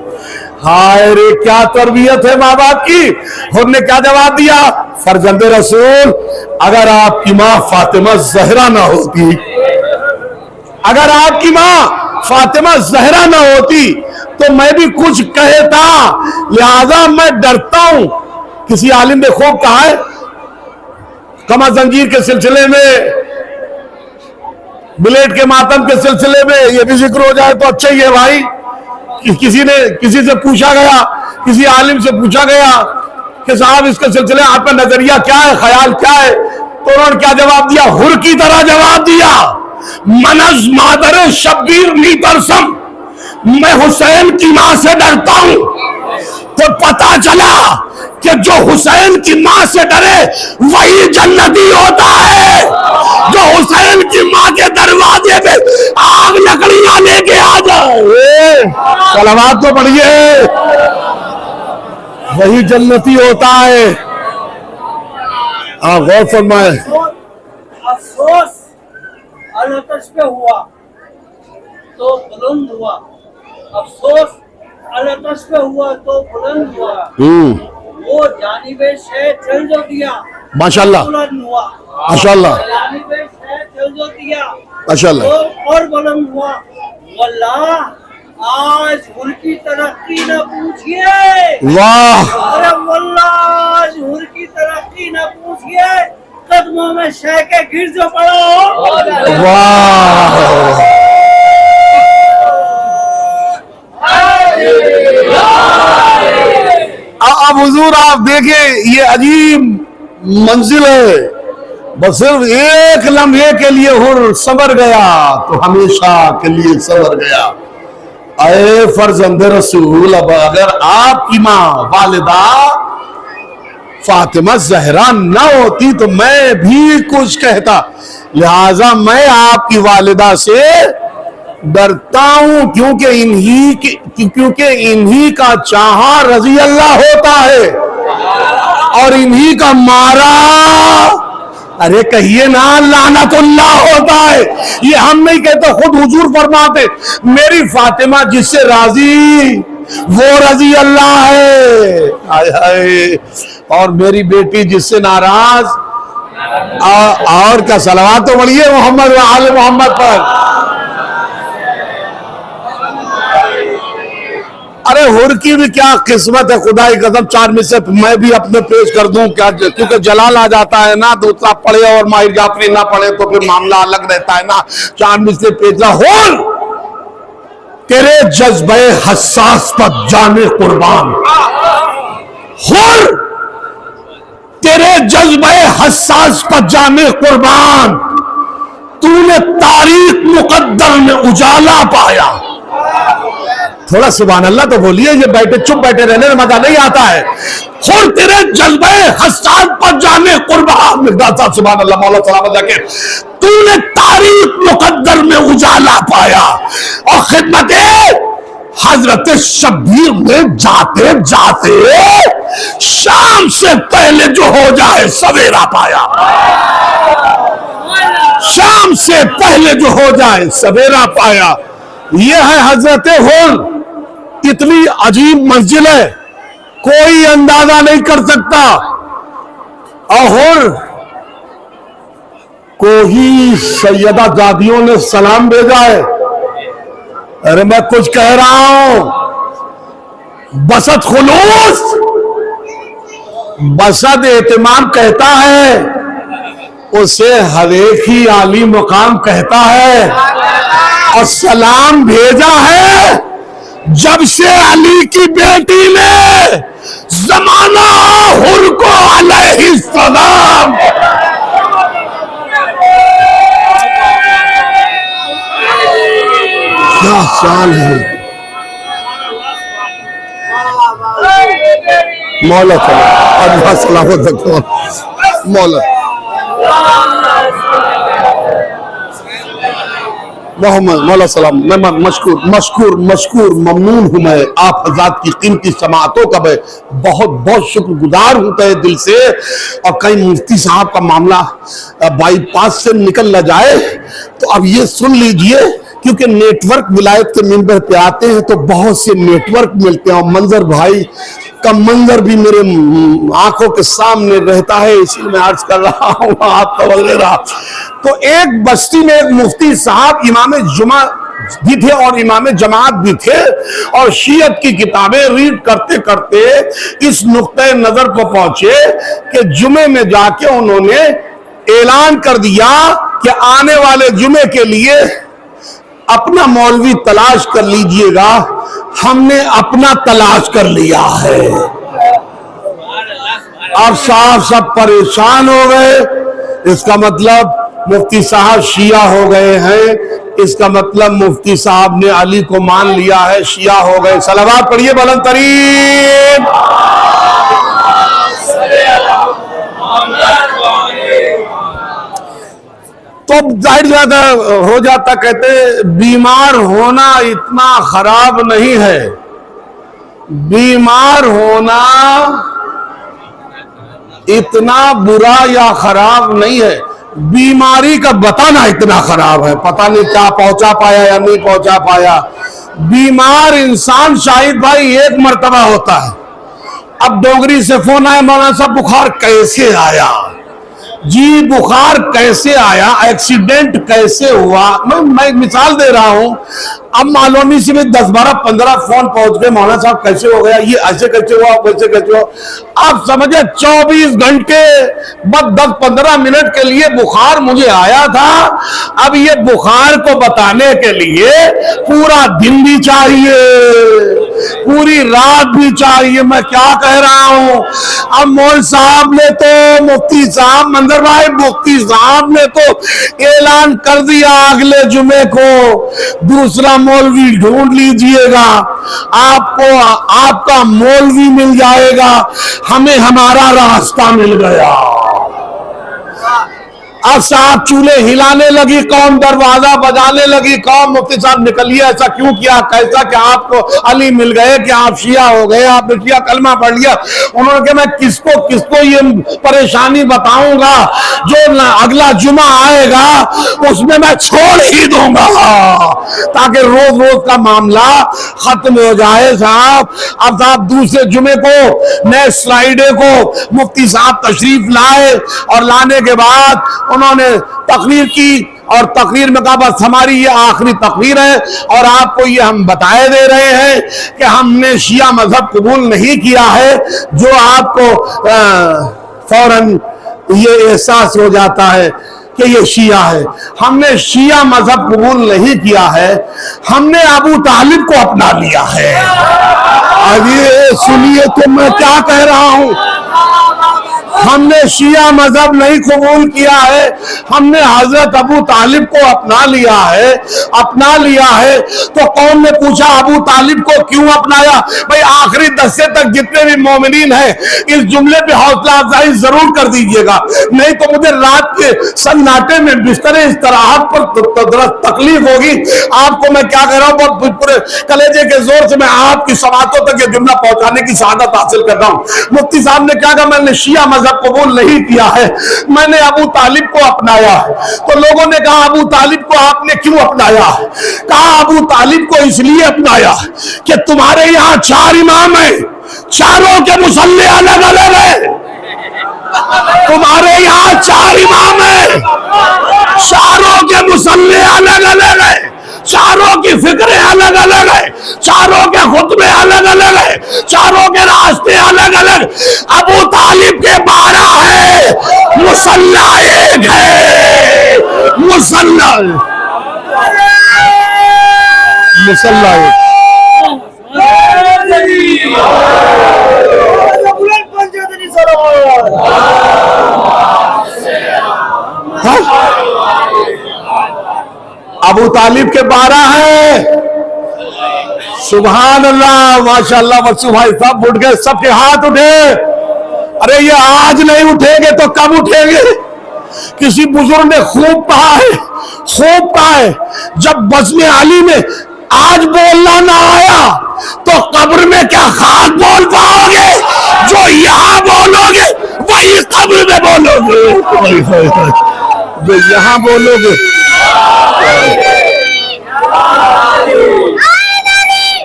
[SPEAKER 2] ہائے رے کیا تربیت ہے ماں باپ کی. حر نے کیا جواب دیا؟ فرزند رسول، اگر آپ کی ماں فاطمہ زہرا نہ ہوتی، اگر آپ کی ماں فاطمہ زہرا نہ ہوتی تو میں بھی کچھ کہتا، لہذا میں ڈرتا ہوں. کسی عالم نے خوب کہا ہے، کما زنجیر کے سلسلے میں، بلیڈ کے ماتم کے سلسلے میں یہ بھی ذکر ہو جائے تو اچھا ہی ہے بھائی. کسی سے پوچھا گیا، کسی عالم سے پوچھا گیا کہ صاحب اس کے سلسلے آپ کا نظریہ کیا ہے، خیال کیا ہے؟ تو انہوں نے کیا جواب دیا؟ حر کی طرح جواب دیا، من از مادر شبیر می ترسم، میں حسین کی ماں سے ڈرتا ہوں. تو پتا چلا کہ جو حسین کی ماں سے ڈرے وہی جنتی ہوتا ہے. جو حسین کی ماں کے دروازے پہ آگ لکڑیاں لے کے آ جائے، صلوات تو پڑھیے، وہی جنتی ہوتا ہے. غور فرمائے.
[SPEAKER 3] افسوس الاتش پہ ہوا تو بلند ہوا، افسوس الاتش پہ ہوا تو بلند ہوا. وہ جانب شہ چل جو دیا،
[SPEAKER 2] ماشاءاللہ
[SPEAKER 3] بلند ہوا.
[SPEAKER 2] ماشاءاللہ
[SPEAKER 3] جانب شہ چل جو دیا
[SPEAKER 2] ماشاءاللہ
[SPEAKER 3] تو اور بلند ہوا. واللہ آج حر کی ترقی نہ پوچھئے،
[SPEAKER 2] واہ
[SPEAKER 3] ارے واللہ آج حر کی ترقی نہ پوچھئے، قدموں میں شہ کے گر جو پڑو.
[SPEAKER 2] واہ. اب حضور آپ دیکھیں یہ عجیب منزل ہے، بس صرف ایک لمحے کے لیے حر سنور گیا تو ہمیشہ کے لیے سنور گیا. اے فرزند رسول، اب اگر آپ کی ماں والدہ فاطمہ زہرا نہ ہوتی تو میں بھی کچھ کہتا، لہذا میں آپ کی والدہ سے ڈرتا ہوں، کیونکہ انہی کا چاہا رضی اللہ ہوتا ہے اور انہی کا مارا، ارے کہیے نا لعنت اللہ ہوتا ہے. یہ ہم نہیں کہتے، خود حضور فرماتے میری فاطمہ جس سے راضی وہ رضی اللہ ہے، اور میری بیٹی جس سے ناراض. اور کیا صلوات تو پڑھیے محمد و آل محمد پر. ارے حر کی بھی کیا قسمت ہے، خدا کی قسم. چار میں سے میں بھی اپنے پیش کر دوں کیا، کیونکہ جلال آ جاتا ہے نا، دوسرا پڑھے اور ماہر جعفری نہ پڑھے تو پھر معاملہ الگ رہتا ہے نا. چار میں سے پیش حر تیرے جذبہ حساس پر جانے قربان، حر تیرے جذبہ حساس پر جانے قربان، تو نے تاریخ مقدر میں اجالا پایا. تھوڑا سبحان اللہ تو بولیے، یہ بیٹھے چپ بیٹھے رہنے میں مزہ نہیں آتا ہے. حر تیرے جذبہ حساس پر جانے قربان، سبحان اللہ، مولا سلامت رکھے، تو نے تاریخ مقدر میں اجالا پایا. اور خدمت حضرت شبیر میں جاتے جاتے شام سے پہلے جو ہو جائے سویرا پایا. شام سے پہلے جو ہو جائے سویرا پایا. یہ ہے حضرت حر. اتنی عجیب منزل ہے کوئی اندازہ نہیں کر سکتا. اور کوئی سیدہ زادیوں نے سلام بھیجا ہے. ارے میں کچھ کہہ رہا ہوں. بسط خلوص، بسط اہتمام کہتا ہے، اسے ہر ایک ہی عالی مقام کہتا ہے. اور سلام بھیجا ہے جب سے علی کی بیٹی نے زمانہ حر کو علیہ السلام. کیا شان ہے. مولا اللہ سلامت رکھو. مولا محمد مولا سلام. میں مشکور ممنون ہوں. میں آپ حضرات کی قیمتی سماعتوں کا میں بہت شکر گزار ہوں تہ دل سے. اور کہیں مفتی صاحب کا معاملہ بائی پاس سے نکل نہ جائے تو اب یہ سن لیجئے، کیونکہ نیٹ ورک ولایت کے منبر پہ آتے ہیں تو بہت سے نیٹ ورک ملتے ہیں، اور منظر بھائی کا منظر بھی میرے آنکھوں کے سامنے رہتا ہے، اسی میں عرض کر رہا ہوں آپ کا وغیرہ. تو ایک بستی میں ایک مفتی صاحب امام جمعہ بھی تھے اور امام جماعت بھی تھے، اور شیعت کی کتابیں ریڈ کرتے کرتے اس نقطۂ نظر کو پہنچے کہ جمعے میں جا کے انہوں نے اعلان کر دیا کہ آنے والے جمعے کے لیے اپنا مولوی تلاش کر لیجئے گا. ہم نے اپنا تلاش کر لیا ہے. اب صاحب سب پریشان ہو گئے. اس کا مطلب مفتی صاحب شیعہ ہو گئے ہیں، اس کا مطلب مفتی صاحب نے علی کو مان لیا ہے، شیعہ ہو گئے. صلوات پڑھیے بلند ترین. تو ظاہر زیادہ ہو جاتا. کہتے بیمار ہونا اتنا خراب نہیں ہے، بیمار ہونا اتنا برا یا خراب نہیں ہے، بیماری کا بتانا اتنا خراب ہے. پتہ نہیں کیا پہنچا پایا یا نہیں پہنچا پایا. بیمار انسان شاہد بھائی ایک مرتبہ ہوتا ہے. اب ڈوگری سے فون آیا، مولانا صاحب بخار کیسے آیا؟ جی بخار کیسے آیا، ایکسیڈنٹ کیسے ہوا؟ میں مثال دے رہا ہوں. اب معلومی سے بھی 10-12-15 فون پہنچ گئے، مولانا صاحب کیسے ہو گیا، یہ ایسے کیسے ہوا، ویسے کیسے ہوا. آپ سمجھے 24 گھنٹے بس 10-15 منٹ کے لیے بخار مجھے آیا تھا. اب یہ بخار کو بتانے کے لیے پورا دن بھی چاہیے، پوری رات بھی چاہیے. میں کیا کہہ رہا ہوں. اب مول صاحب نے تو مفتی صاحب منظر بھائی مفتی صاحب نے تو اعلان کر دیا اگلے جمعے کو دوسرا مولوی ڈھونڈ لیجئے گا، آپ کو آپ کا مولوی مل جائے گا. ہمیں ہمارا راستہ مل گیا. اب صاحب چولہے ہلانے لگی قوم، دروازہ بجانے لگی قوم، مفتی صاحب نکلیے، ایسا کیوں کیا، کیسا کہ آپ کو علی مل گئے، کہ آپ شیعہ ہو گئے، آپ نے شیعہ کلمہ پڑھ لیا. انہوں نے کہا میں کس کو یہ پریشانی بتاؤں گا، جو اگلا جمعہ آئے گا اس میں میں چھوڑ ہی دوں گا تاکہ روز روز کا معاملہ ختم ہو جائے. صاحب اب صاحب دوسرے جمعے کو نیکسٹ فرائیڈے کو مفتی صاحب تشریف لائے، اور لانے کے بعد انہوں نے تقریر کی، اور تقریر میں کہا بس ہماری یہ آخری تقریر ہے، اور آپ کو یہ ہم بتائے دے رہے ہیں کہ ہم نے شیعہ مذہب قبول نہیں کیا ہے. جو آپ کو فوراً یہ احساس ہو جاتا ہے کہ یہ شیعہ ہے. ہم نے شیعہ مذہب قبول نہیں کیا ہے، ہم نے ابو طالب کو اپنا لیا ہے. یہ سنیے تو میں کیا کہہ رہا ہوں. ہم نے شیعہ مذہب نہیں قبول کیا ہے، ہم نے حضرت ابو طالب کو اپنا لیا ہے. تو قوم نے پوچھا ابو طالب کو کیوں اپنایا؟ بھئی آخری دستے تک جتنے بھی مومنین ہیں اس جملے پہ حوصلہ افزائی ضرور کر دیجئے گا، نہیں تو مجھے رات کے سناٹے میں بستر استراحت پر تکلیف ہوگی. آپ کو میں کیا کہہ رہا ہوں، بہت پورے کلیجے کے زور سے میں آپ کی سماعتوں تک یہ جملہ پہنچانے کی سعادت حاصل کر رہا ہوں. مفتی صاحب نے کیا کہا، میں نے شیعہ مذہب جب قبول نہیں کیا ہے، میں نے ابو طالب کو اپنایا۔ تو لوگوں نے کہا ابو طالب کو آپ نے کیوں اپنایا؟ کہا ابو طالب کو اس لیے اپنایا کہ تمہارے یہاں 4 امام ہیں، چاروں کے مصلی الگ الگ ہیں۔ تمہارے یہاں 4 امام ہیں، چاروں کے مصلی الگ الگ ہیں، چاروں کی فکریں الگ الگ ہیں، چاروں کے خطبے الگ الگ ہیں، چاروں کے راستے الگ الگ۔ ابو طالب کے 12 ہیں، مصلی ایک ہے، مصلی ایک۔ ابو طالب کے 12 ہیں۔ سبحان اللہ، ماشاءاللہ۔ وسو بھائی صاحب اٹھ گئے، سب کے ہاتھ اٹھے۔ ارے یہ آج نہیں اٹھیں گے تو کب اٹھیں گے؟ کسی بزرگ نے خوب کہا ہے جب بزم علی میں آج بولنا نہ آیا تو قبر میں کیا خاک بول پاؤ گے؟ جو یہاں بولو گے وہی قبر میں بولو گے، جو یہاں بولو گے۔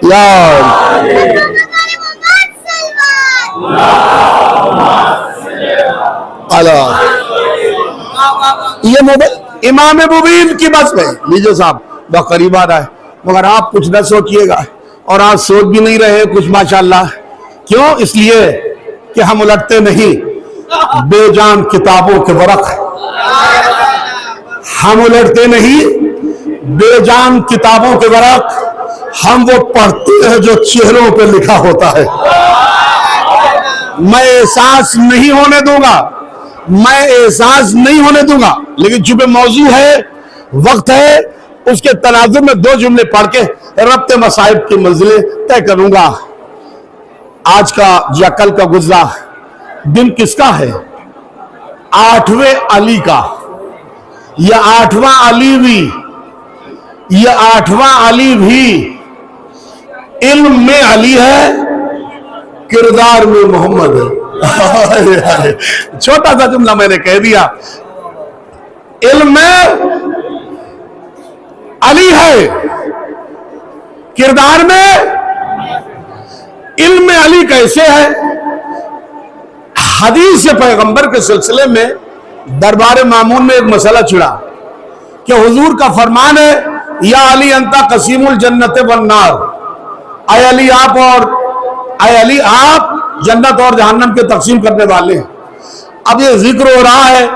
[SPEAKER 2] یار یہ امام مبین کی بس میں لیجو صاحب بہت قریب آ رہا ہے، مگر آپ کچھ نہ سوچئے گا، اور آپ سوچ بھی نہیں رہے کچھ ماشاءاللہ۔ کیوں؟ اس لیے کہ ہم الٹتے نہیں بے جان کتابوں کے ورق، ہم الٹتے نہیں بے جان کتابوں کے ورق، ہم وہ پڑھتے ہیں جو چہروں پہ لکھا ہوتا ہے۔ میں احساس نہیں ہونے دوں گا، لیکن چونکہ موضوع ہے، وقت ہے، اس کے تناظر میں 2 جملے پڑھ کے ربط مصائب کی منزلیں طے کروں گا۔ آج کا یا کل کا گزرا دن کس کا ہے؟ 8ویں علی کا، یا 8واں علی بھی، یہ 8واں علی بھی علم میں علی ہے، کردار میں محمد ہے۔ چھوٹا سا جملہ میں نے کہہ دیا، علم میں علی ہے، کردار میں علم میں علی کیسے ہے؟ حدیث پیغمبر کے سلسلے میں دربار مامون میں ایک مسئلہ چھڑا کہ حضور کا فرمان ہے، یا علی انتا قسیم الجنت والنار، اے علی آپ جنت اور جہنم کے تقسیم کرنے والے ہیں۔ اب یہ ذکر ہو رہا ہے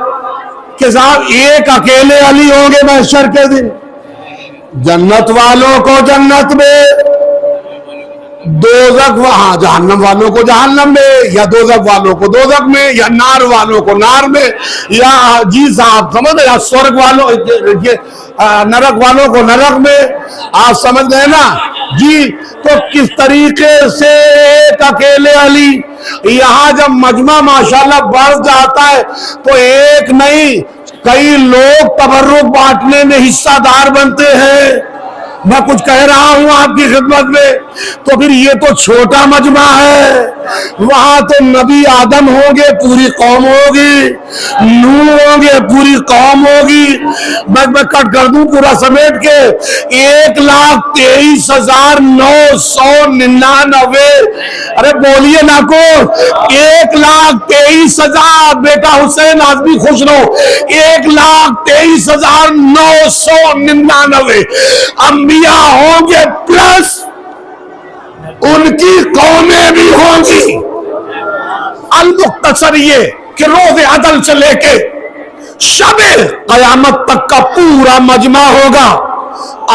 [SPEAKER 2] کہ صاحب ایک اکیلے علی ہوں گے محشر کے دن، جنت والوں کو جنت میں، دوزخ وہاں، جہنم والوں کو جہنم میں، یا دوزخ والوں کو دوزخ میں، یا نار والوں کو نار میں، یا جی صاحب سمجھ گئے، یا سورگ والوں نرک والوں کو نرک میں۔ آپ سمجھ گئے نا جی؟ تو کس طریقے سے ایک اکیلے علی، یہاں جب مجمع ماشاءاللہ بڑھ جاتا ہے تو ایک نہیں کئی لوگ تبرک بانٹنے میں حصہ دار بنتے ہیں۔ میں کچھ کہہ رہا ہوں آپ کی خدمت میں، تو پھر یہ تو چھوٹا مجمع ہے، وہاں تو نبی آدم ہوں گے پوری قوم ہوگی، نوح ہوں گے پوری قوم ہوگی۔ میں کٹ کر دوں پورا سمیٹ کے، 1,23,999۔ ارے بولیے نا کو، 1,23,000۔ بیٹا حسین آدمی خوش رہو، 1,23,999 انبیاء ہوں گے، پلس ان کی قومیں بھی ہوں گی۔ المختصر یہ کہ روز عدل سے لے کے شب قیامت تک کا پورا مجمع ہوگا،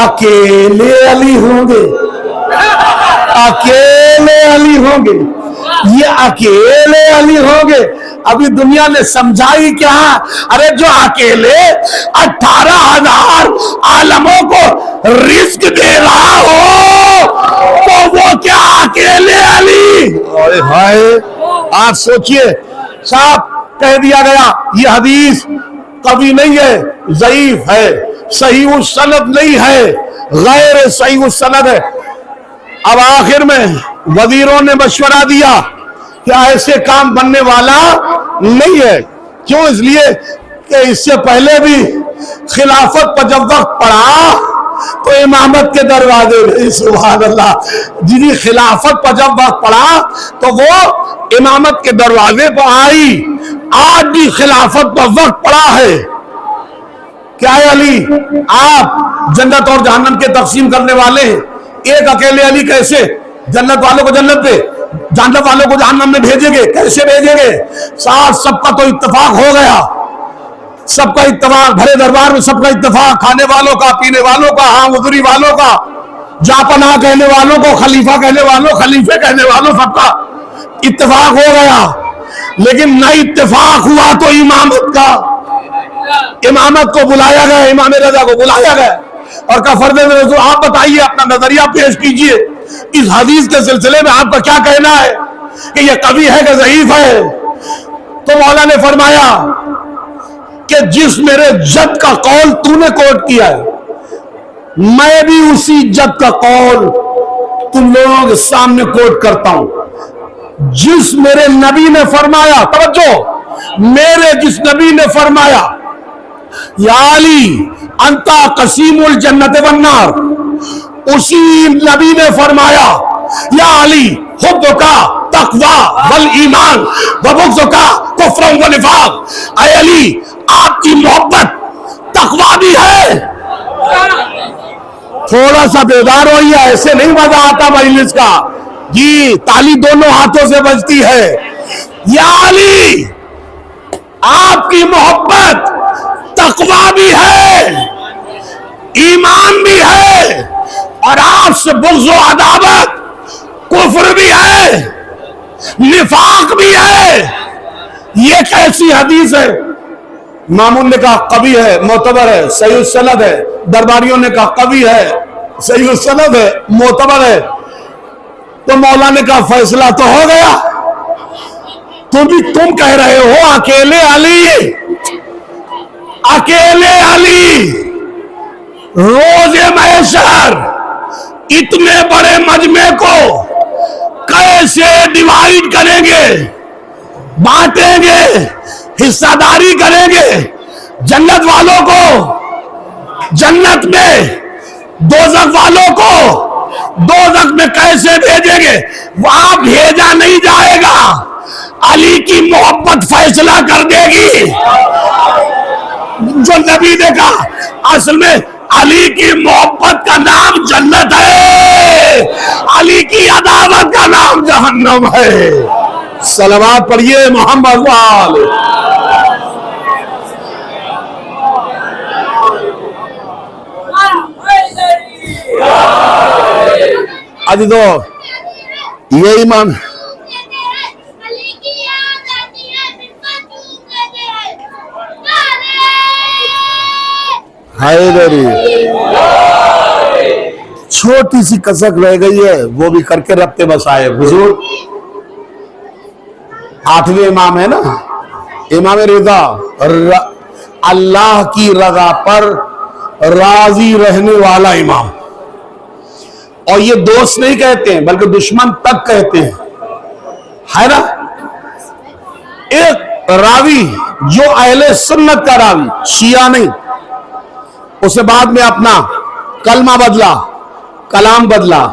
[SPEAKER 2] اکیلے علی ہوں گے، اکیلے علی ہوں گے، یہ اکیلے علی ہوں گے۔ ابھی دنیا نے سمجھائی کیا؟ ارے جو اکیلے 18,000 عالموں کو رزق دے رہا ہو تو وہ کیا اکیلے علی؟ آپ سوچئے، صاحب کہہ دیا گیا یہ حدیث قوی نہیں ہے، ضعیف ہے، صحیح السند نہیں ہے، غیر صحیح السند ہے۔ اب آخر میں وزیروں نے مشورہ دیا کیا ایسے کام بننے والا نہیں ہے. کیوں؟ اس لیے کہ اس سے پہلے بھی خلافت پر جب وقت پڑا تو امامت کے دروازے نہیں. سبحان اللہ. جنہی خلافت پر جب وقت پڑا تو وہ امامت کے دروازے پر آئی. آج بھی خلافت پر وقت پڑا ہے. کیا ہے علی؟ آپ جنت اور جہنم کے تقسیم کرنے والے ہیں. ایک اکیلے علی کیسے جنت والوں کو جنت پہ، جہنم والوں کو جہنم میں بھیجیں گے؟ کیسے بھیجیں گے؟ ساتھ سب کا تو اتفاق ہو گیا. سب کا اتفاق، بھرے دربار میں سب کا اتفاق، کھانے والوں کا، پینے والوں کا، ہاں حضوری والوں کا، جا پناہ کہنے والوں کو، خلیفہ کہنے والوں، خلیفے کہنے والوں، سب کا اتفاق ہو گیا. لیکن نہ اتفاق ہوا تو امامت کا. امامت کو بلایا گیا، امام رضا کو بلایا گیا اور کہا فرد رسول آپ بتائیے، اپنا نظریہ پیش کیجئے اس حدیث کے سلسلے میں. آپ کا کیا کہنا ہے کہ یہ قوی ہے کہ ضعیف ہے؟ تو مولا نے فرمایا کہ جس میرے جد کا قول تو نے کوٹ کیا ہے، میں بھی اسی جد کا قول تم لوگوں کے سامنے کوٹ کرتا ہوں. جس میرے نبی نے فرمایا، توجہ، میرے جس نبی نے فرمایا یا علی انتا قسیم الجنت والنار، اسی نبی نے فرمایا یا علی حبک تقوی والایمان وبغضک کفر ونفاق. اے علی آپ کی محبت تقوی بھی ہے. تھوڑا سا بیدار ہوئیے، ایسے نہیں مزہ آتا مجلس کا. جی تالی دونوں ہاتھوں سے بجتی ہے. یا علی آپ کی محبت تقوی بھی ہے، ایمان بھی ہے، اور آپ سے بغض و عداوت کفر بھی ہے، نفاق بھی ہے. یہ کیسی حدیث ہے؟ مامون نے کہا قوی ہے، معتبر ہے، صحیح السند ہے. درباریوں نے کہا قوی ہے، صحیح السند ہے، معتبر ہے. تو مولا نے کہا فیصلہ تو ہو گیا. تم کہہ رہے ہو اکیلے علی، اکیلے علی روز محشر اتنے بڑے مجمع کو کیسے ڈیوائیڈ کریں گے، بانٹیں گے، حصہ داری کریں گے؟ جنت والوں کو جنت میں، دوزخ والوں کو دوزخ میں کیسے بھیجیں گے؟ وہاں بھیجا نہیں جائے گا. علی کی محبت فیصلہ کر دے گی. جو نبی نے کہا اصل میں علی کی محبت کا نام جنت ہے، علی کی عداوت کا نام جہنم ہے. صلوات پڑھیے محمد وآلہ. ابھی تو یہ امام حیدری چھوٹی سی کسک رہ گئی ہے، وہ بھی کر کے ربط بس آئے. حضور 8ویں امام ہے نا، امام رضا، اللہ کی رضا پر راضی رہنے والا امام. اور یہ دوست نہیں کہتے ہیں بلکہ دشمن تک کہتے ہیں، ہے نا. ایک راوی جو اہل سنت کا راوی، شیعہ نہیں، اسے بعد میں اپنا کلمہ بدلا، کلام بدلا،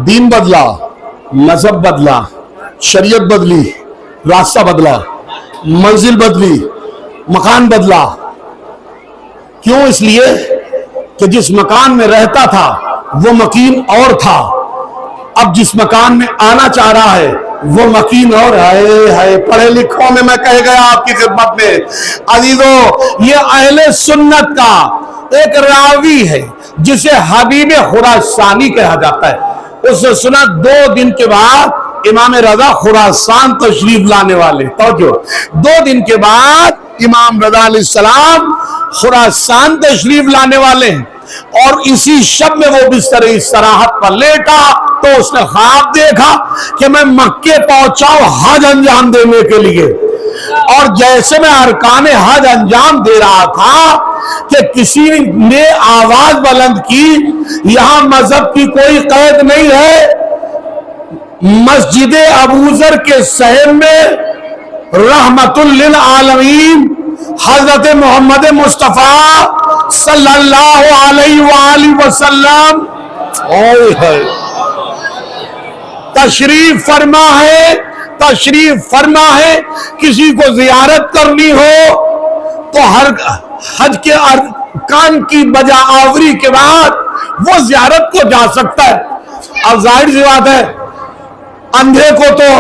[SPEAKER 2] دین بدلا، مذہب بدلا، شریعت بدلی، راستہ بدلا، منزل بدلی، مکان بدلا. کیوں؟ اس لیے کہ جس مکان میں رہتا تھا وہ مکین اور تھا، اب جس مکان میں آنا چاہ رہا ہے وہ مکین اور ہے. پڑھے لکھوں میں کہہ گیا آپ کی خدمت میں عزیزو، یہ اہل سنت کا ایک راوی ہے جسے حبیب خراسانی کہا جاتا ہے. اس سے سنا 2 دن کے بعد امام رضا خراسان تشریف لانے والے. توجہ، 2 دن کے بعد امام رضا علیہ السلام خراسان تشریف لانے والے ہیں. اور اسی شب میں وہ بستر استراحت پر لیٹا تو اس نے خواب دیکھا کہ میں مکے پہنچا ہوں حج انجام دینے کے لیے. اور جیسے میں ارکان حج انجام دے رہا تھا کہ کسی نے آواز بلند کی، یہاں مذہب کی کوئی قید نہیں ہے، مسجد ابوذر کے صحن میں رحمت للعالمین حضرت محمد مصطفیٰ صلی اللہ علیہ وآلہ وسلم تشریف فرما ہے. کسی کو زیارت کرنی ہو تو ہر حج کے ارکان کی بجا آوری کے بعد وہ زیارت کو جا سکتا ہے. اب ظاہر سی بات ہے اندھے کو تو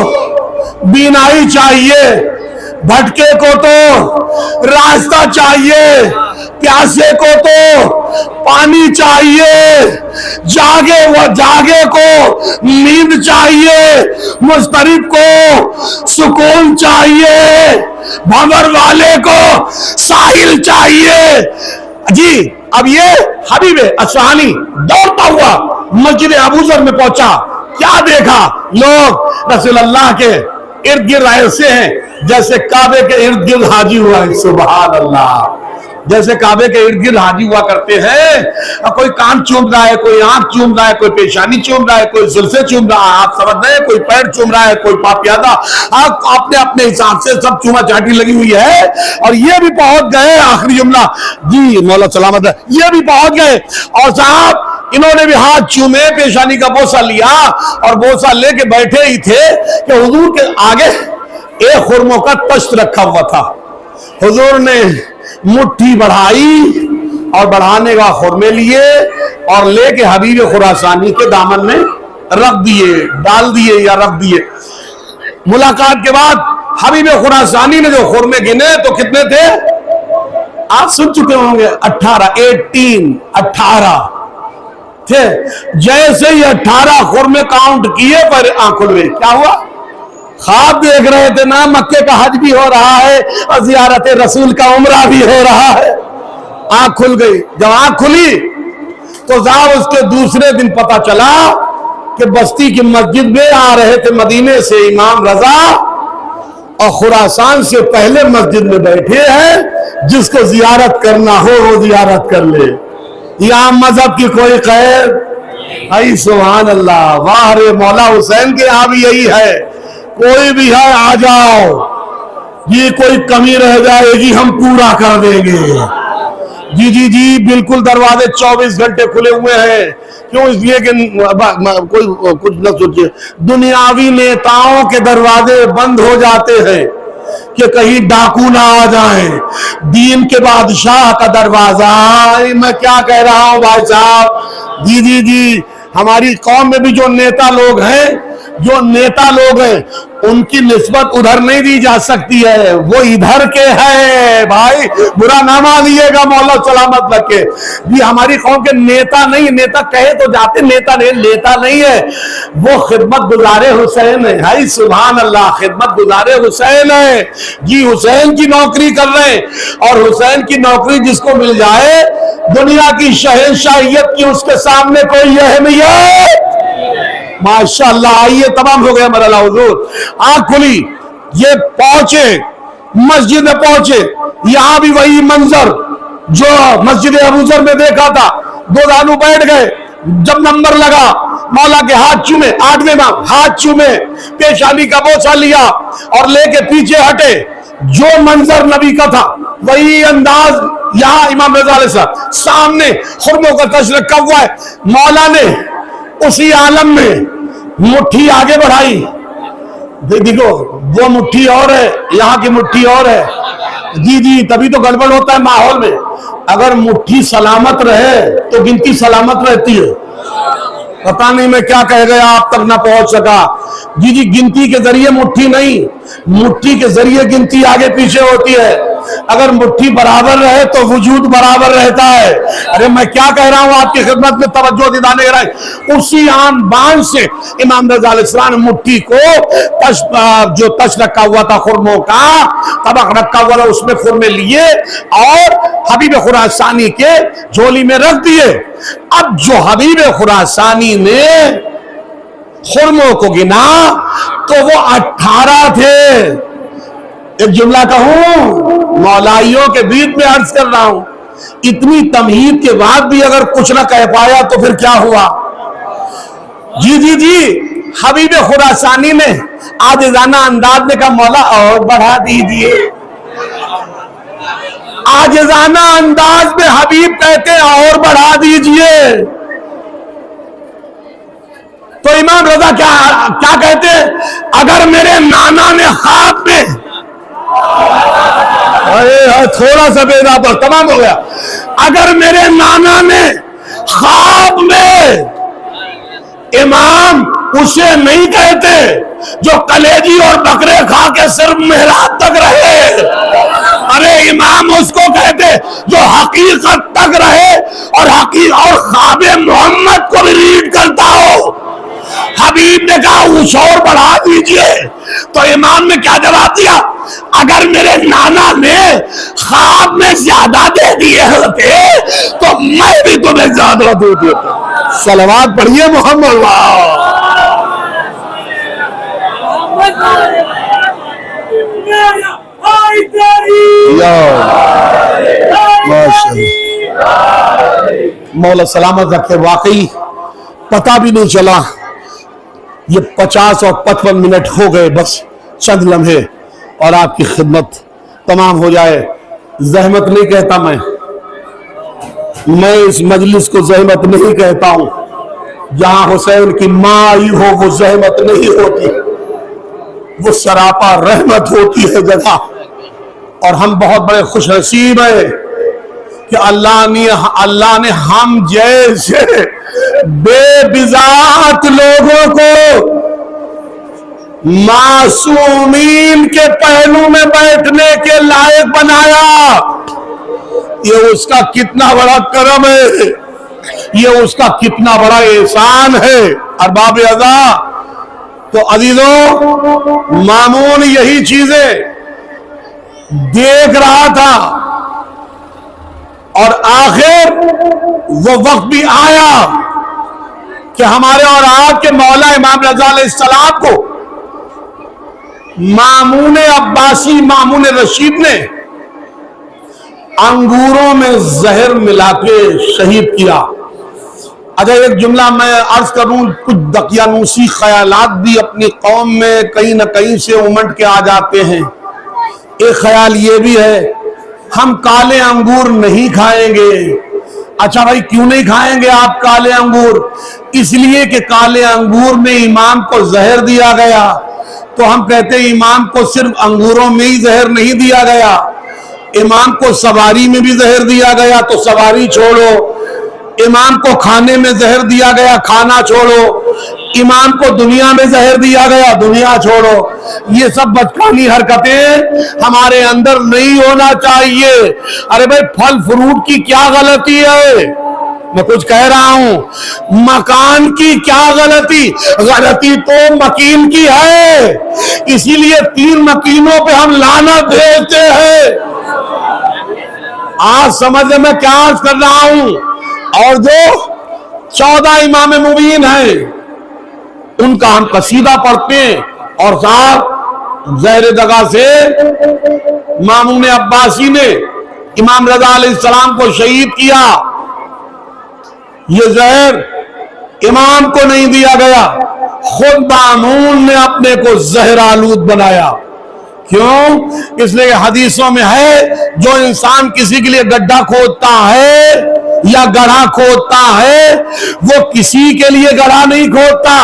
[SPEAKER 2] بینائی چاہیے, بھٹکے کو تو راستہ چاہیے, پیاسے کو تو پانی چاہیے, جاگے کو نیند چاہیے, مضطرب کو سکون چاہیے, بھنور والے کو ساحل چاہیے. جی اب یہ حبیب اصفہانی دوڑتا ہوا مسجد ابوذر میں پہنچا. کیا دیکھا؟ لوگ رسول اللہ کے ارد گرد ایسے ہیں جیسے کعبے کے ارد گرد حاجی ہوا ہے. سبحان اللہ, جیسے کعبے کے ارد گرد حاجی ہوا کرتے ہیں. کوئی کان چوم رہا ہے, کوئی آنکھ چوم رہا ہے, کوئی پیشانی چوم رہا ہے, کوئی زلفے چوم رہا ہے, آپ سمجھ رہے ہیں, کوئی پیر چوم رہا ہے, کوئی پاپیادہ. آپ اپنے حساب سے سب چوما چاٹی لگی ہوئی ہے. اور یہ بھی پہنچ گئے, آخری جملہ جی مولا سلامت ہے, یہ بھی پہنچ گئے اور صاحب انہوں نے بھی ہاتھ چومے, پیشانی کا بوسہ لیا اور بوسہ لے کے بیٹھے ہی تھے کہ حضور کے آگے ایک خرموں کا تشت رکھا ہوا تھا. حضور نے مٹھی بڑھائی اور بڑھانے کا خرمے لیے اور لے کے حبیب خراسانی کے دامن میں رکھ دیے, ڈال دیے یا رکھ دیے. ملاقات کے بعد حبیب خراسانی نے جو خرمے گنے تو کتنے تھے آپ سن چکے ہوں گے, 18 تھے. جیسے ہی 18 خرمے کاؤنٹ کیے پر آنکھ کھل گئی. کیا ہوا؟ خواب دیکھ رہے تھے نا, مکے کا حج بھی ہو رہا ہے اور زیارت رسول کا عمرہ بھی ہو رہا ہے. آنکھ کھل گئی. جب آنکھ کھلی تو ظاہر اس کے دوسرے دن پتا چلا کہ بستی کی مسجد میں آ رہے تھے مدینے سے امام رضا اور خراسان سے پہلے مسجد میں بیٹھے ہیں. جس کو زیارت کرنا ہو وہ زیارت کر لے. یہاں مذہب کی کوئی قید ای سبحان اللہ. واہ رے مولا حسین کے یہاں بھی یہی ہے, کوئی بھی ہے آ جاؤ, یہ کوئی کمی رہ جائے گی ہم پورا کر دیں گے. جی جی جی بالکل, دروازے 24 گھنٹے کھلے ہوئے ہیں. کیوں؟ اس لیے کہ کوئی کچھ نہ سوچے, دنیاوی نیتاؤں کے دروازے بند ہو جاتے ہیں کہ کہیں ڈاکو نہ آ جائیں. دین کے بادشاہ کا دروازہ, میں کیا کہہ رہا ہوں بھائی صاحب. جی جی جی ہماری قوم میں بھی جو نیتا لوگ ہیں ان کی نسبت ادھر نہیں دی جا سکتی ہے, وہ ادھر کے ہیں. بھائی برا نہ مانیے گا, مولا سلامت رکھے. جی ہماری قوم کے نیتا نہیں, نیتا کہے تو جاتے, نیتا نہیں ہے, وہ خدمت گزارے حسین ہے. ہائی سبحان اللہ, خدمت گزارے حسین ہے. جی حسین کی نوکری کر رہے ہیں اور حسین کی نوکری جس کو مل جائے دنیا کی شہنشاہیت کی اس کے سامنے کوئی اہمیت. ماشاءاللہ. آئیے, تمام ہو گیا مرحلہ حضور. آنکھ کھلی, یہ پہنچے مسجد میں پہنچے. یہاں بھی وہی منظر جو مسجد ابوذر میں دیکھا تھا. دو دانو بیٹھ گئے. جب نمبر لگا مولا کے ہاتھ چومے, 8ویں ماہ ہاتھ چومے, پیشانی کا بوسہ لیا اور لے کے پیچھے ہٹے. جو منظر نبی کا تھا وہی انداز یہاں امام رضا علیہ السلام سامنے خرموں کا تشت رکھا ہوا ہے. مولا نے اسی عالم میں مٹھی آگے بڑھائی. دیکھو وہ مٹھی اور ہے, یہاں کی مٹھی اور ہے. جی جی تبھی تو گڑبڑ ہوتا ہے ماحول میں. اگر مٹھی سلامت رہے تو گنتی سلامت رہتی ہے. پتا نہیں میں کیا کہہ گیا, آپ تک نہ پہنچ سکا. جی جی گنتی کے ذریعے مٹھی نہیں, مٹھی کے ذریعے گنتی آگے پیچھے ہوتی ہے. اگر مٹھی برابر رہے تو وجود برابر رہتا ہے. ارے میں کیا کہہ رہا ہوں آپ کی خدمت میں, توجہ دیدانے گرائی. اسی آن بان سے امام رضا علیہ السلام نے مٹھی کو جو تش رکھا ہوا تھا خرموں کا, طبق رکھا ہوا تھا, اس میں خرمے لیے اور حبیب خراسانی کے جھولی میں رکھ دیے. اب جو حبیب خراسانی نے خرموں کو گنا تو وہ 18 تھے. ایک جملہ کہوں مولائیوں کے بیچ میں عرض کر رہا ہوں, اتنی تمہید کے بعد بھی اگر کچھ نہ کہہ پایا تو پھر کیا ہوا. جی جی جی حبیب خراسانی نے عاجزانہ انداز میں کہا مولا اور بڑھا دیجئے. عاجزانہ انداز میں حبیب کہتے ہیں اور بڑھا دیجئے. تو امام رضا کیا کہتے ہیں؟ اگر میرے نانا نے خواب میں تھوڑا سا بیدا پر تمام ہو گیا. اگر میرے نانا نے خواب میں امام اسے نہیں کہتے جو کلیجی اور بکرے کھا کے صرف محراب تک رہے, ارے امام اس کو کہتے جو حقیقت تک رہے اور خواب محمد کو بھی ریڈ کرتا ہو. حبیب نے کہا اس اور بڑھا دیجئے. تو امام نے کیا جواب دیا؟ اگر میرے نانا نے خواب میں زیادہ دے دیے ہوتے تو میں بھی تمہیں زیادہ دے دیتا. صلوات پڑھیے محمد. مولا سلامت رکھے. واقعی پتہ بھی نہیں چلا یہ 50 اور 55 منٹ ہو گئے, بس چند لمحے اور آپ کی خدمت تمام ہو جائے. زحمت نہیں کہتا میں اس مجلس کو زحمت نہیں کہتا ہوں. جہاں حسین کی ماں آئی ہو وہ زحمت نہیں ہوتی, وہ سراپا رحمت ہوتی ہے جگہ. اور ہم بہت بڑے خوش نصیب ہیں کہ اللہ نے ہم جیسے بے بذات لوگوں کو معصومین کے پہلو میں بیٹھنے کے لائق بنایا. یہ اس کا کتنا بڑا کرم ہے, یہ اس کا کتنا بڑا احسان ہے. ارباب اعضا تو عزیزوں, مامون یہی چیزیں دیکھ رہا تھا اور آخر وہ وقت بھی آیا کہ ہمارے اور آپ کے مولا امام رضا علیہ السلام کو مامون عباسی مامون رشید نے انگوروں میں زہر ملا کے شہید کیا. اچھا ایک جملہ میں عرض کروں, کچھ دقیانوسی خیالات بھی اپنی قوم میں کہیں نہ کہیں سے امٹ کے آ جاتے ہیں. ایک خیال یہ بھی ہے ہم کالے انگور نہیں کھائیں گے. اچھا بھائی کیوں نہیں کھائیں گے آپ کالے انگور؟ اس لیے کہ کالے انگور میں امام کو زہر دیا گیا. تو ہم کہتے ہیں امام کو صرف انگوروں میں ہی زہر نہیں دیا گیا, امام کو سواری میں بھی زہر دیا گیا تو سواری چھوڑو. امام کو کھانے میں زہر دیا گیا, کھانا چھوڑو. امام کو دنیا میں زہر دیا گیا, دنیا چھوڑو. یہ سب بچکانی حرکتیں ہمارے اندر نہیں ہونا چاہیے. ارے بھائی پھل فروٹ کی کیا غلطی ہے؟ میں کچھ کہہ رہا ہوں. مکان کی کیا غلطی؟ غلطی تو مکین کی ہے. اسی لیے 3 مکینوں پہ ہم لعنت بھیجتے ہیں. آج سمجھ میں کیا عرض کر رہا ہوں. اور جو 14 امام مبین ہیں ان کا ہم قصیدہ پڑھتے ہیں اور صاحب زہر دغا سے مامون عباسی نے امام رضا علیہ السلام کو شہید کیا. یہ زہر امام کو نہیں دیا گیا, خود مامون نے اپنے کو زہر آلود بنایا. کیوں؟ اس لیے حدیثوں میں ہے جو انسان کسی کے لیے گڈھا کھودتا ہے یا گڑھا کھودتا ہے وہ کسی کے لیے گڑھا نہیں کھودتا,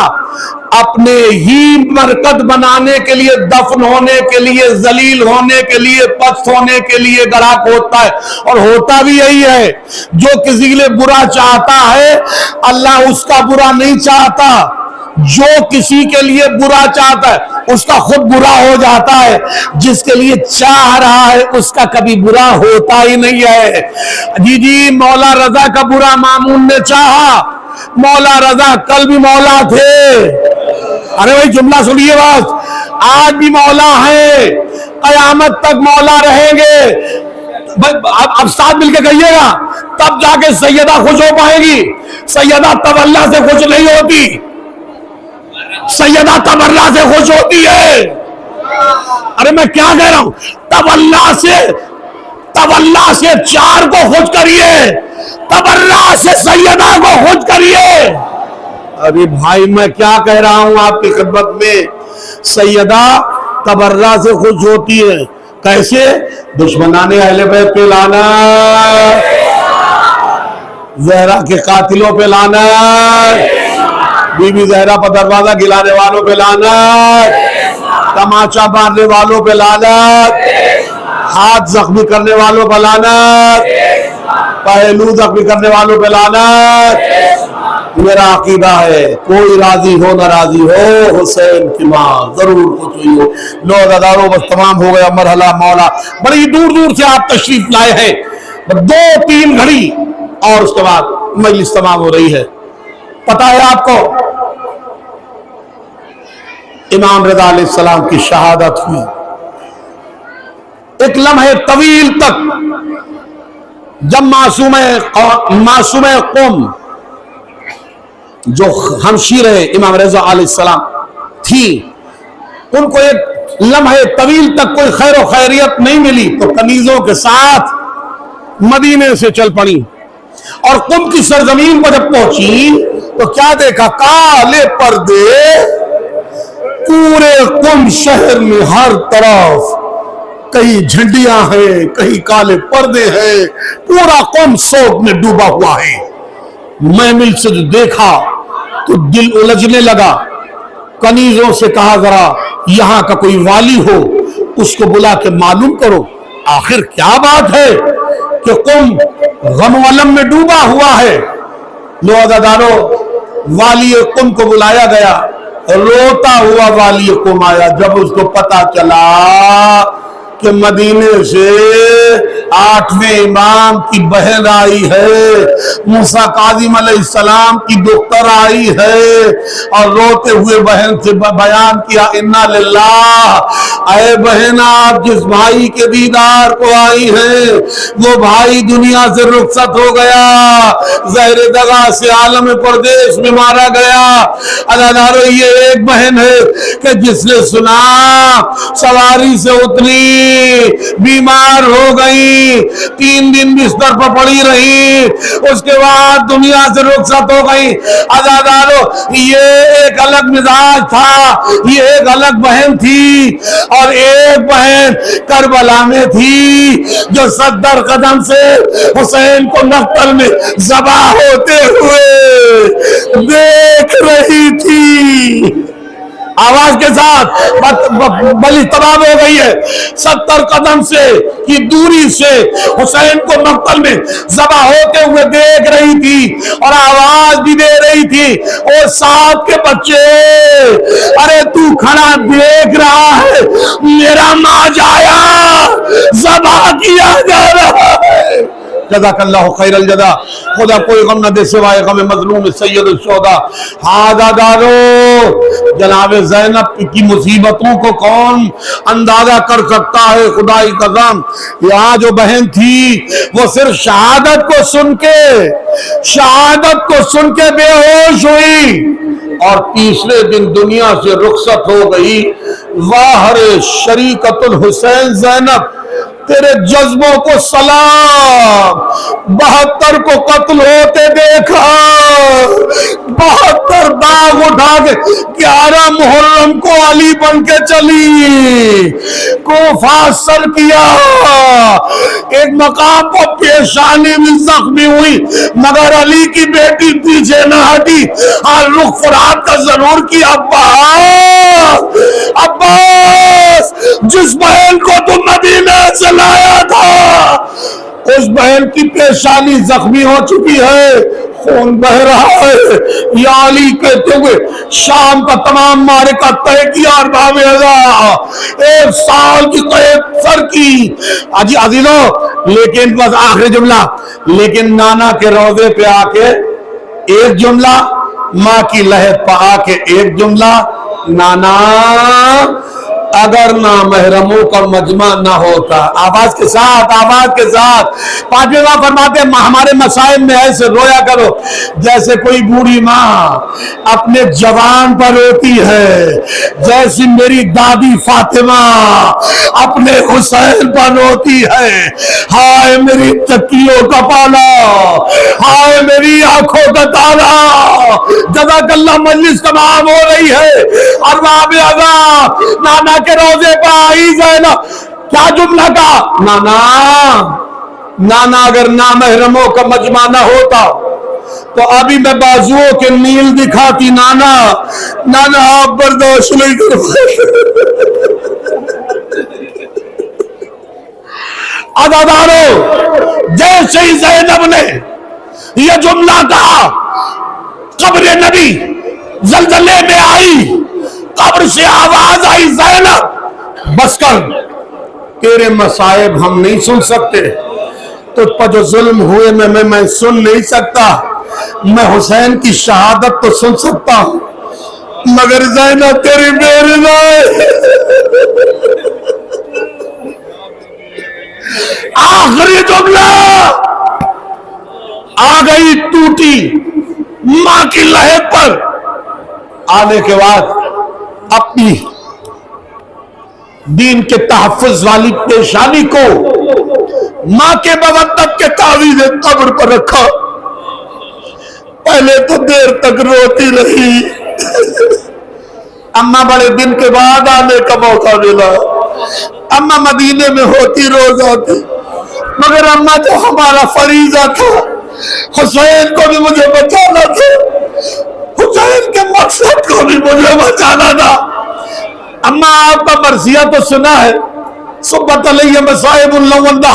[SPEAKER 2] اپنے ہی مرکز بنانے کے لیے, دفن ہونے کے لیے, ذلیل ہونے کے لیے, پست ہونے کے لیے گڑھا کھودتا ہے. اور ہوتا بھی یہی ہے. جو کسی کے لیے برا چاہتا ہے اللہ اس کا برا نہیں چاہتا. جو کسی کے لیے برا چاہتا ہے اس کا خود برا ہو جاتا ہے. جس کے لیے چاہ رہا ہے اس کا کبھی برا ہوتا ہی نہیں ہے. جی مولا رضا کا برا مامون نے چاہا. مولا رضا کل بھی مولا تھے. ارے بھائی جملہ سنیے بس, آج بھی مولا ہیں, قیامت تک مولا رہیں گے. اب ساتھ مل کے کہیے گا تب جا کے سیدہ خوش ہو پائے گی. سیدہ تب اللہ سے خوش نہیں ہوتی, سیدہ تب اللہ سے خوش ہوتی ہے. ارے میں کیا کہہ رہا ہوں, تب اللہ سے 4 کو خوش کریے, تب اللہ سے سیدہ کو خوش کریے. ابھی بھائی میں کیا کہہ رہا ہوں آپ کی خدمت میں، سیدہ تبرہ سے خوش ہوتی ہے، کیسے؟ دشمنان اہل بیت پہ لعنت، زہرا کے قاتلوں پہ لعنت، بی بی زہرا پر دروازہ گلانے والوں پہ لعنت، تماچا مارنے والوں پہ لعنت، ہاتھ زخمی کرنے والوں پہ لعنت، پہلو زخمی کرنے والوں پہ لعنت۔ میرا عقیدہ ہے کوئی راضی ہو نہ راضی ہو، حسین کی ماں ضرور کچھ ہوئی ہو۔ لو عزادارو بس تمام ہو گیا مرحلہ مولا، بڑی دور دور سے آپ تشریف لائے ہیں، 2-3 گھڑی اور اس کے بعد مجلس تمام ہو رہی ہے۔ پتہ ہے آپ کو امام رضا علیہ السلام کی شہادت ہوئی، ایک لمحے طویل تک جب معصوم قوم جو ہمشیر امام رضا علیہ السلام تھی، ان کو ایک لمحے طویل تک کوئی خیر و خیریت نہیں ملی، تو کنیزوں کے ساتھ مدینے سے چل پڑی، اور قم کی سرزمین پر جب پہنچی تو کیا دیکھا؟ کالے پردے پورے قم شہر میں ہر طرف، کہیں جھنڈیاں ہیں، کہیں کالے پردے ہیں، پورا قم سوگ میں ڈوبا ہوا ہے۔ محمل سے جو دیکھا تو دل الجھنے لگا، کنیزوں سے کہا ذرا یہاں کا کوئی والی ہو اس کو بلا کے معلوم کرو آخر کیا بات ہے کہ قم غم و علم میں ڈوبا ہوا ہے۔ لو عزادارو والی قم کو بلایا گیا، روتا ہوا والی قم آیا، جب اس کو پتا چلا کہ مدینے سے 8ویں امام کی بہن آئی ہے، موسیٰ کاظم علیہ السلام کی دختر آئی ہے، اور روتے ہوئے بہن سے بیان کیا انا للہ، اے بہن آپ جس بھائی کے دیدار کو آئی ہیں وہ بھائی دنیا سے رخصت ہو گیا، زہر دغا سے عالم پردیس میں مارا گیا۔ عزادارو یہ ایک بہن ہے کہ جس نے سنا سواری سے اتری، بیمار ہو گئی، 3 دن بستر پر پڑی رہی، اس کے بعد دنیا سے رخصت ہو گئی۔ عزادارو یہ ایک الگ مزاج تھا، یہ ایک الگ بہن تھی، اور ایک بہن کربلا میں تھی جو صدر قدم سے حسین کو مقتل میں ذبح ہوتے ہوئے دیکھ رہی تھی۔ آواز کے ساتھ بلی تمام ہو گئی ہے، 70 قدم سے کی دوری سے حسین کو مقتل میں ذبح ہوتے ہوئے دیکھ رہی تھی، اور آواز بھی دے رہی تھی، اور ساتھ کے بچے ارے تو کھڑا دیکھ رہا ہے میرا ماجایا ذبح کیا جا رہا ہے۔ جزاک اللہ خیر الجزا، خدا کوئی غم نہ دے سوائے غم مظلوم سید الشہداء۔ عزادارو جناب زینب کی مصیبتوں کو کون اندازہ کر سکتا ہے؟ خدائی قسم یہاں جو بہن تھی وہ صرف شہادت کو سن کے بے ہوش ہوئی، اور تیسرے دن دنیا سے رخصت ہو گئی۔ واہ شریکت الحسین زینب، تیرے جذبوں کو سلام، 72 کو قتل ہوتے دیکھا، 72 داغ اٹھا کے 11 محرم کو علی بن کے چلی، کوفہ سر کیا، ایک مقام کو پیشانی بھی زخمی ہوئی مگر علی کی بیٹی پیچھے نہ ہٹی، اور رخ فرات کا ضرور کیا۔ عباس جس بہن کو تم مدینہ سے لایا تھا اس بہن کی پیشانی زخمی ہو چکی ہے، خون بہ رہا ہے، یا علی کہتے ہوئے شام کا تمام معرکہ طے کیا، اور باب ازا 1 سال کی قید سر کی۔ عزیزو لیکن بس آخری جملہ، لیکن نانا کے روضے پہ آ کے ایک جملہ، ماں کی لحد پہ آ کے ایک جملہ، نانا اگر نامحرموں کا مجمع نہ ہوتا. آواز کے ساتھ پانچویں فرماتے ہیں ہمارے مصائب میں ایسے رویا کرو جیسے کوئی بوڑھی ماں اپنے جوان پر روتی ہے، جیسی میری دادی فاطمہ اپنے حسین پر روتی ہے. ہائے میری تکیوں کا پالا، ہائے میری آنکھوں کا تالا. جزاک اللہ. مجلس تمام ہو رہی ہے اور وہاں بھی نانا کے روزے پر آئی زینب. کیا جملہ کہا؟ نانا اگر نامحرموں کا مجمع نہ ہوتا تو ابھی میں بازوؤں کے نیل دکھاتی. نانا آپ برداشت نہیں کر عزادارو. جیسے ہی زینب نے یہ جملہ کہا قبر نبی زلزلے میں آئی، قبر سے آواز آئی زینب بس کر، تیرے مصائب ہم نہیں سن سکتے، تجھ پر جو ظلم ہوئے میں سن نہیں سکتا. میں حسین کی شہادت تو سن سکتا ہوں مگر زینب تیری میری آخری جملہ آ گئی ٹوٹی ماں کی لہر پر. آنے کے بعد اپنی دین کے تحفظ والی پیشانی کو ماں کے مودت کے تعویذ قبر پر رکھا. پہلے تو دیر تک روتی رہی، اماں بڑے دن کے بعد آنے کا موقع ملا. اماں مدینے میں ہوتی روز آتی، مگر اماں جو ہمارا فریضہ تھا حسین کو بھی مجھے بچانا تھا، حسین کے مقصد کو بھی مجھے بچانا تھا. اماں آپ کا مرثیہ تو سنا ہے، صبت علیہ مصائب لوندہ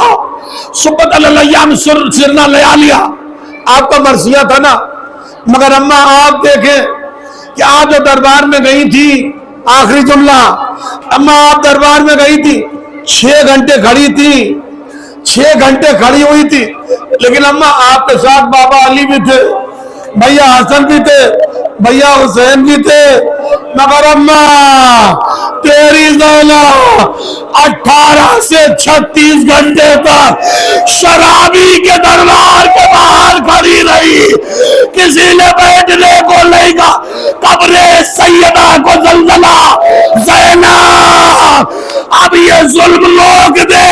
[SPEAKER 2] صبت علیہ سرنا لیالیا، آپ کا مرثیہ تھا نا. مگر اماں آپ دیکھیں کہ آپ جو دربار میں گئی تھی، آخری جملہ، اماں آپ دربار میں گئی تھی 6 گھنٹے کھڑی تھی، 6 گھنٹے کھڑی ہوئی تھی، لیکن اماں آپ کے ساتھ بابا علی بھی تھے، بھیا حسن بھی تھے، بھیا حسین بھی تھے. مگر اماں تیری زینب 18 سے 36 گھنٹے تک شرابی کے دربار کے باہر کھڑی رہی، کسی نے بیٹھنے کو نہیں کہا. قبر سیدہ کو زلزلہ، زینب اب یہ ظلم روک دے.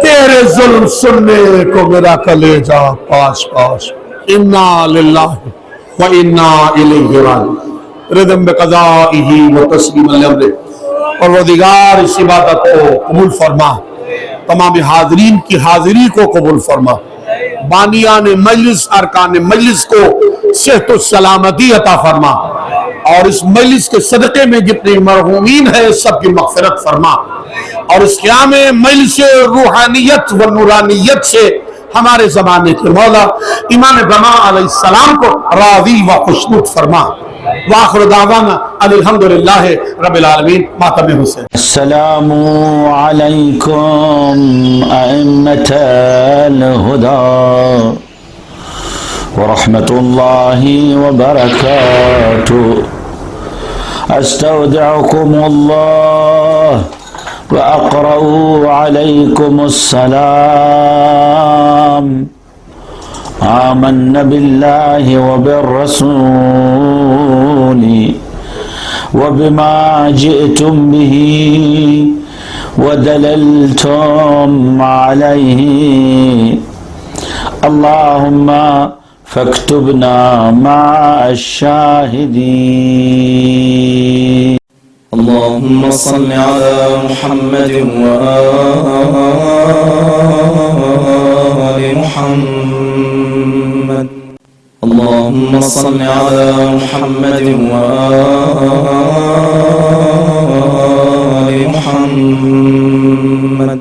[SPEAKER 2] تیرے ظلم سننے کو میرا کلیجہ پاش پاش. انا للہ و انا الیہ راجعون. ردم بقضائہ و تسلیم الامر. پروردگار اس عبادت کو قبول فرما، تمام حاضرین کی حاضری کو قبول فرما، بانیان مجلس ارکان مجلس کو صحت و سلامتی عطا فرما، اور اس مجلس کے صدقے میں جتنے مرحومین ہیں سب کی مغفرت فرما، اور اس قیام مجلس روحانیت و نورانیت سے ہمارے زمانے کے مولا امام زمان علیہ السلام کو راضی و خوشنود فرما. وآخر دعوانا الحمدللہ رب العالمین. ماتم حسین.
[SPEAKER 1] السلام علیکم ائمة الہدی ورحمۃ اللہ وبرکاتہ. استودعکم اللہ وأقرأ عليكم السلام. آمنا بالله وبالرسول وبما جئتم به ودللتم عليه. اللهم فاكتبنا مع الشاهدين. اللهم صل على محمد وآل محمد. اللهم صل على محمد وآل محمد.